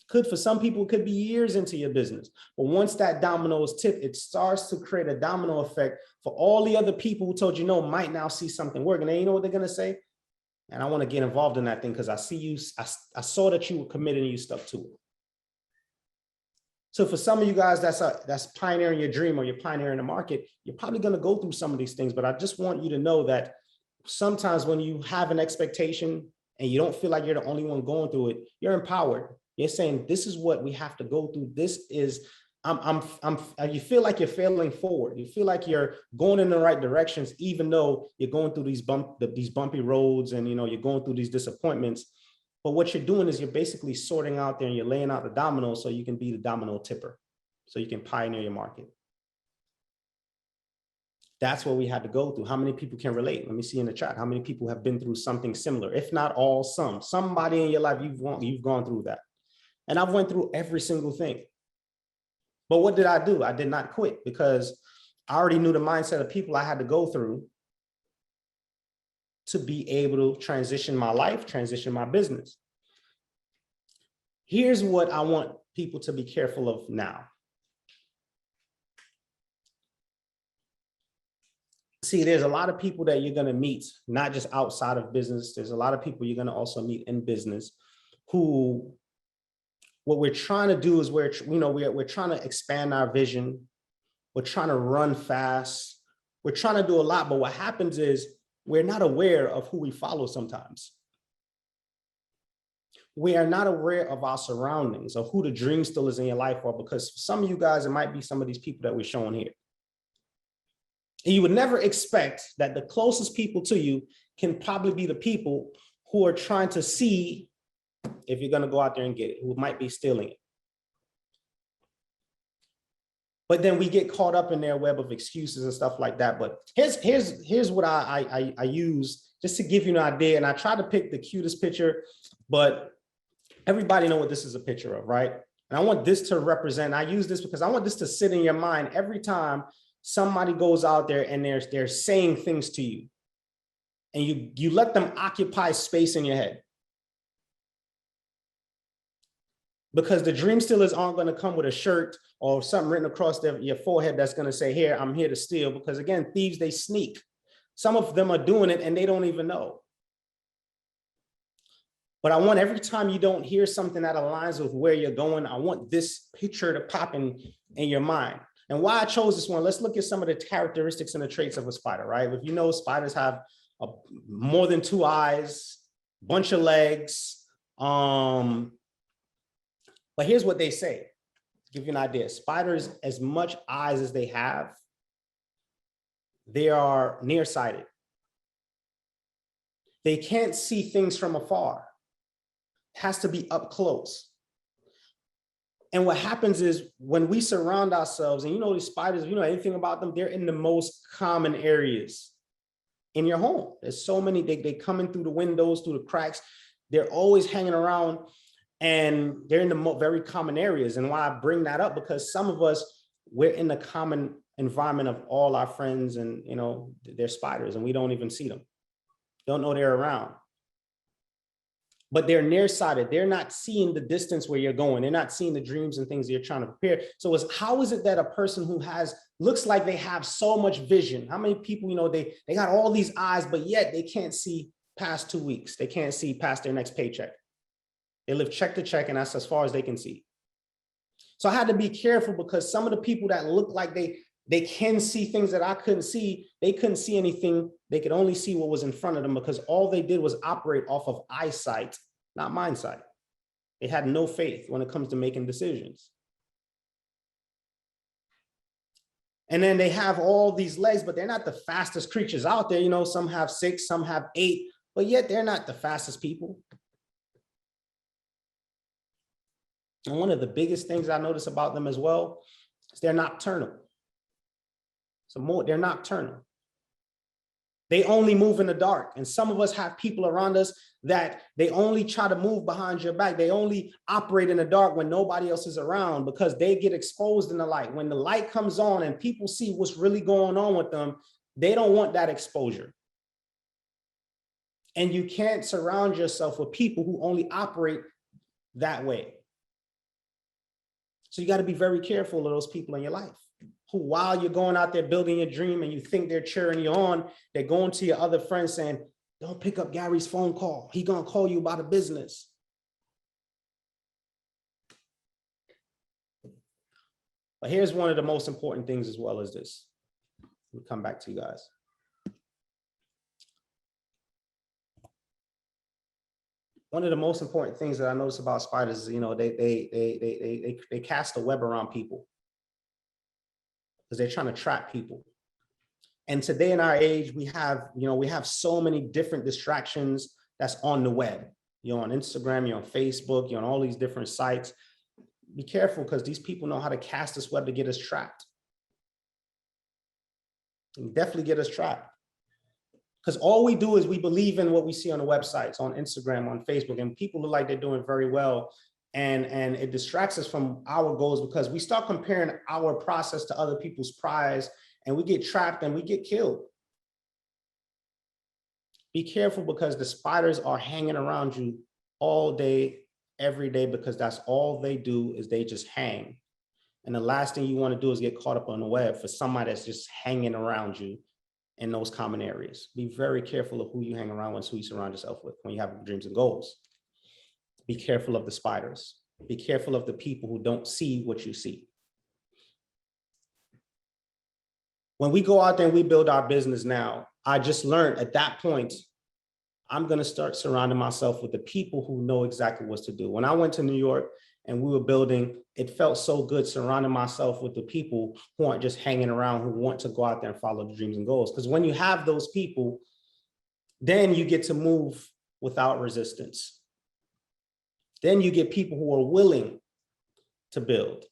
Could, for some people, it could be years into your business. But once that domino is tipped, it starts to create a domino effect for all the other people who told you no might now see something working. And you know what they're going to say? And I want to get involved in that thing because I see you, I saw that you were committed and you stuck to it. So for some of you guys that's pioneering your dream or you're pioneering the market, you're probably going to go through some of these things. But I just want you to know that sometimes when you have an expectation and you don't feel like you're the only one going through it, you're empowered. You're saying, this is what we have to go through. This is, you feel like you're failing forward. You feel like you're going in the right directions, even though you're going through these bumpy roads and, you know, you're going through these disappointments. But what you're doing is you're basically sorting out there and you're laying out the dominoes so you can be the domino tipper, so you can pioneer your market. That's what we had to go through. How many people can relate? Let me see in the chat. How many people have been through something similar? If not all, somebody in your life, you've gone through that. And I've went through every single thing. But what did I do? I did not quit because I already knew the mindset of people I had to go through to be able to transition my life, transition my business. Here's what I want people to be careful of now. See, there's a lot of people that you're going to meet, not just outside of business. There's a lot of people you're going to also meet in business who, what we're trying to do is we're trying to expand our vision. We're trying to run fast. We're trying to do a lot, but what happens is we're not aware of who we follow sometimes. We are not aware of our surroundings, of who the dream still is in your life, or because for some of you guys, it might be some of these people that we're showing here. And you would never expect that the closest people to you can probably be the people who are trying to see if you're going to go out there and get it, who might be stealing it. But then we get caught up in their web of excuses and stuff like that. But here's what I use just to give you an idea. And I try to pick the cutest picture, but everybody know what this is a picture of, right? And I want this to represent, I use this because I want this to sit in your mind every time somebody goes out there and they're saying things to you. And you let them occupy space in your head. Because the dream stealers aren't going to come with a shirt or something written across your forehead that's going to say, here, I'm here to steal. Because again, thieves, they sneak. Some of them are doing it and they don't even know. But I want every time you don't hear something that aligns with where you're going, I want this picture to pop in your mind. And why I chose this one, let's look at some of the characteristics and the traits of a spider, right? If you know, spiders have more than 2 eyes, bunch of legs. But here's what they say, to give you an idea. Spiders, as much eyes as they have, they are nearsighted. They can't see things from afar. It has to be up close. And what happens is when we surround ourselves, and you know these spiders, if you know anything about them, they're in the most common areas in your home. There's so many, they come in through the windows, through the cracks. They're always hanging around. And they're in the very common areas. And why I bring that up, because some of us, we're in the common environment of all our friends and, you know, they're spiders and we don't even see them. Don't know they're around. But they're nearsighted. They're not seeing the distance where you're going. They're not seeing the dreams and things that you're trying to prepare. So how is it that a person who looks like they have so much vision, how many people, you know, they got all these eyes, but yet they can't see past 2 weeks. They can't see past their next paycheck. They live check to check, and that's as far as they can see. So I had to be careful because some of the people that look like they can see things that I couldn't see, they couldn't see anything. They could only see what was in front of them because all they did was operate off of eyesight, not mindsight. They had no faith when it comes to making decisions. And then they have all these legs, but they're not the fastest creatures out there. You know, some have 6, some have 8, but yet they're not the fastest people. And one of the biggest things I notice about them as well is they're nocturnal. They're nocturnal. They only move in the dark. And some of us have people around us that they only try to move behind your back. They only operate in the dark when nobody else is around because they get exposed in the light. When the light comes on and people see what's really going on with them, they don't want that exposure. And you can't surround yourself with people who only operate that way. So you got to be very careful of those people in your life who, while you're going out there building your dream and you think they're cheering you on, they're going to your other friends saying, don't pick up Gary's phone call. He's going to call you about a business. But here's one of the most important things as well as this. We'll come back to you guys. One of the most important things that I notice about spiders is, you know, they cast a web around people because they're trying to trap people. And today in our age, we have so many different distractions that's on the web. You're on Instagram, you're on Facebook, you're on all these different sites. Be careful because these people know how to cast this web to get us trapped. And definitely get us trapped. Because all we do is we believe in what we see on the websites, on Instagram, on Facebook, and people look like they're doing very well. And it distracts us from our goals because we start comparing our process to other people's prize and we get trapped and we get killed. Be careful because the spiders are hanging around you all day, every day, because that's all they do is they just hang. And the last thing you want to do is get caught up on the web for somebody that's just hanging around you in those common areas. Be very careful of who you hang around with, who you surround yourself with when you have dreams and goals. Be careful of the spiders. Be careful of the people who don't see what you see. When we go out there and we build our business now, I just learned at that point, I'm going to start surrounding myself with the people who know exactly what to do. When I went to New York and we were building, it felt so good surrounding myself with the people who aren't just hanging around, who want to go out there and follow the dreams and goals. Because when you have those people, then you get to move without resistance. Then you get people who are willing to build.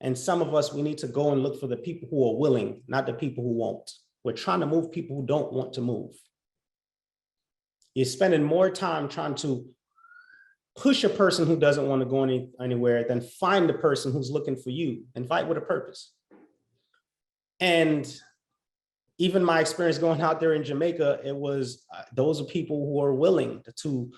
And some of us, we need to go and look for the people who are willing, not the people who won't. We're trying to move people who don't want to move. You're spending more time trying to push a person who doesn't want to go anywhere than find the person who's looking for you and fight with a purpose. And even my experience going out there in Jamaica, it was those are people who are willing to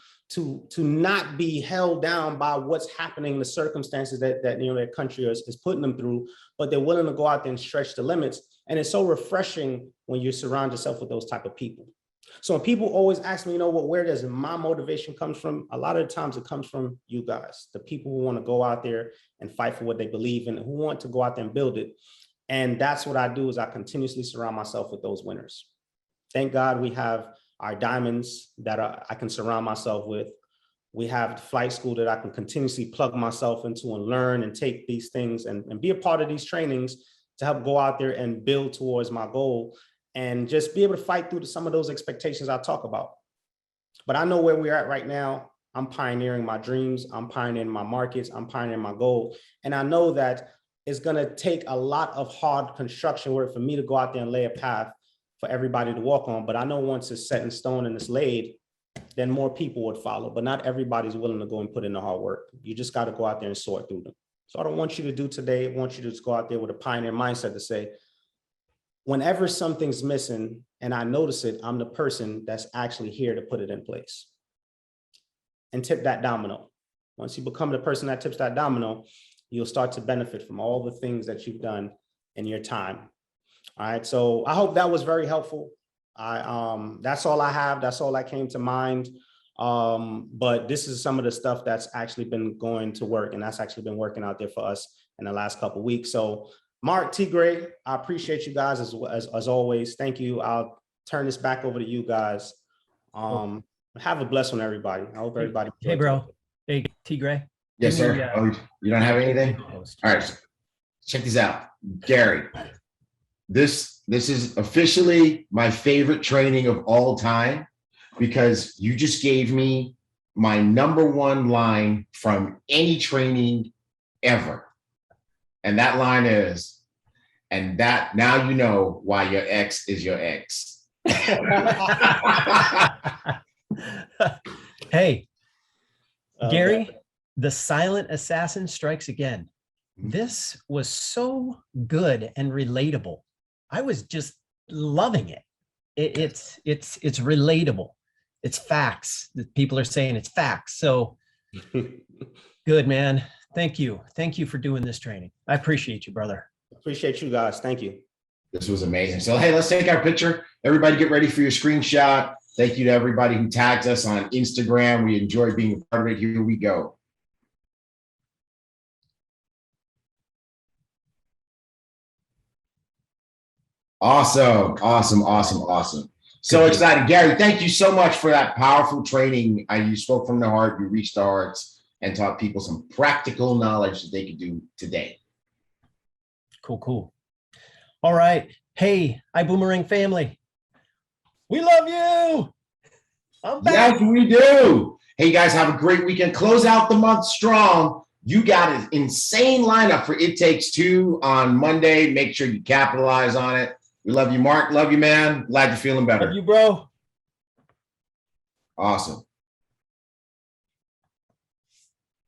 not be held down by what's happening, the circumstances that their country is putting them through, but they're willing to go out there and stretch the limits. And it's so refreshing when you surround yourself with those type of people. So when people always ask me, where does my motivation comes from? A lot of the times it comes from you guys, the people who want to go out there and fight for what they believe in, who want to go out there and build it. And that's what I do is I continuously surround myself with those winners. Thank God we have our diamonds that I can surround myself with. We have the flight school that I can continuously plug myself into and learn and take these things and be a part of these trainings to help go out there and build towards my goal and just be able to fight through some of those expectations I talk about. But I know where we're at right now. I'm pioneering my dreams. I'm pioneering my markets. I'm pioneering my goal. And I know that it's going to take a lot of hard construction work for me to go out there and lay a path for everybody to walk on. But I know once it's set in stone and it's laid, then more people would follow. But not everybody's willing to go and put in the hard work. You just got to go out there and sort through them. So I don't want you to do today. I want you to just go out there with a pioneer mindset to say, whenever something's missing and I notice it, I'm the person that's actually here to put it in place and tip that domino. Once you become the person that tips that domino, you'll start to benefit from all the things that you've done in your time. All right. So I hope that was very helpful. That's all I have. That's all that came to mind. But this is some of the stuff that's actually been going to work, and that's actually been working out there for us in the last couple of weeks. So Mark, T. Gray, I appreciate you guys as always. Thank you. I'll turn this back over to you guys. Have a blessed one, everybody. I hope everybody. Hey, bro. Hey, T. Gray. Yes, sir. Oh, you don't have anything? All right. So check this out, Gary. This is officially my favorite training of all time because you just gave me my #1 line from any training ever. And that line is, and that now you know why your ex is your ex. Hey, Gary, the silent assassin strikes again. This was so good and relatable. I was just loving it. It's relatable. It's facts. That people are saying it's facts. So good, man. Thank you. Thank you for doing this training. I appreciate you, brother. Appreciate you guys. Thank you. This was amazing. So, hey, let's take our picture. Everybody get ready for your screenshot. Thank you to everybody who tags us on Instagram. We enjoy being a part of it. Here we go. Awesome, awesome, awesome, awesome. So excited. Gary, thank you so much for that powerful training. You spoke from the heart, you reached the hearts and taught people some practical knowledge that they could do today. Cool, cool. All right. Hey, Ibüümerang family. We love you. I'm back. Yes, we do. Hey, you guys, have a great weekend. Close out the month strong. You got an insane lineup for It Takes Two on Monday. Make sure you capitalize on it. We love you, Mark. Love you, man. Glad you're feeling better. Love you, bro. Awesome.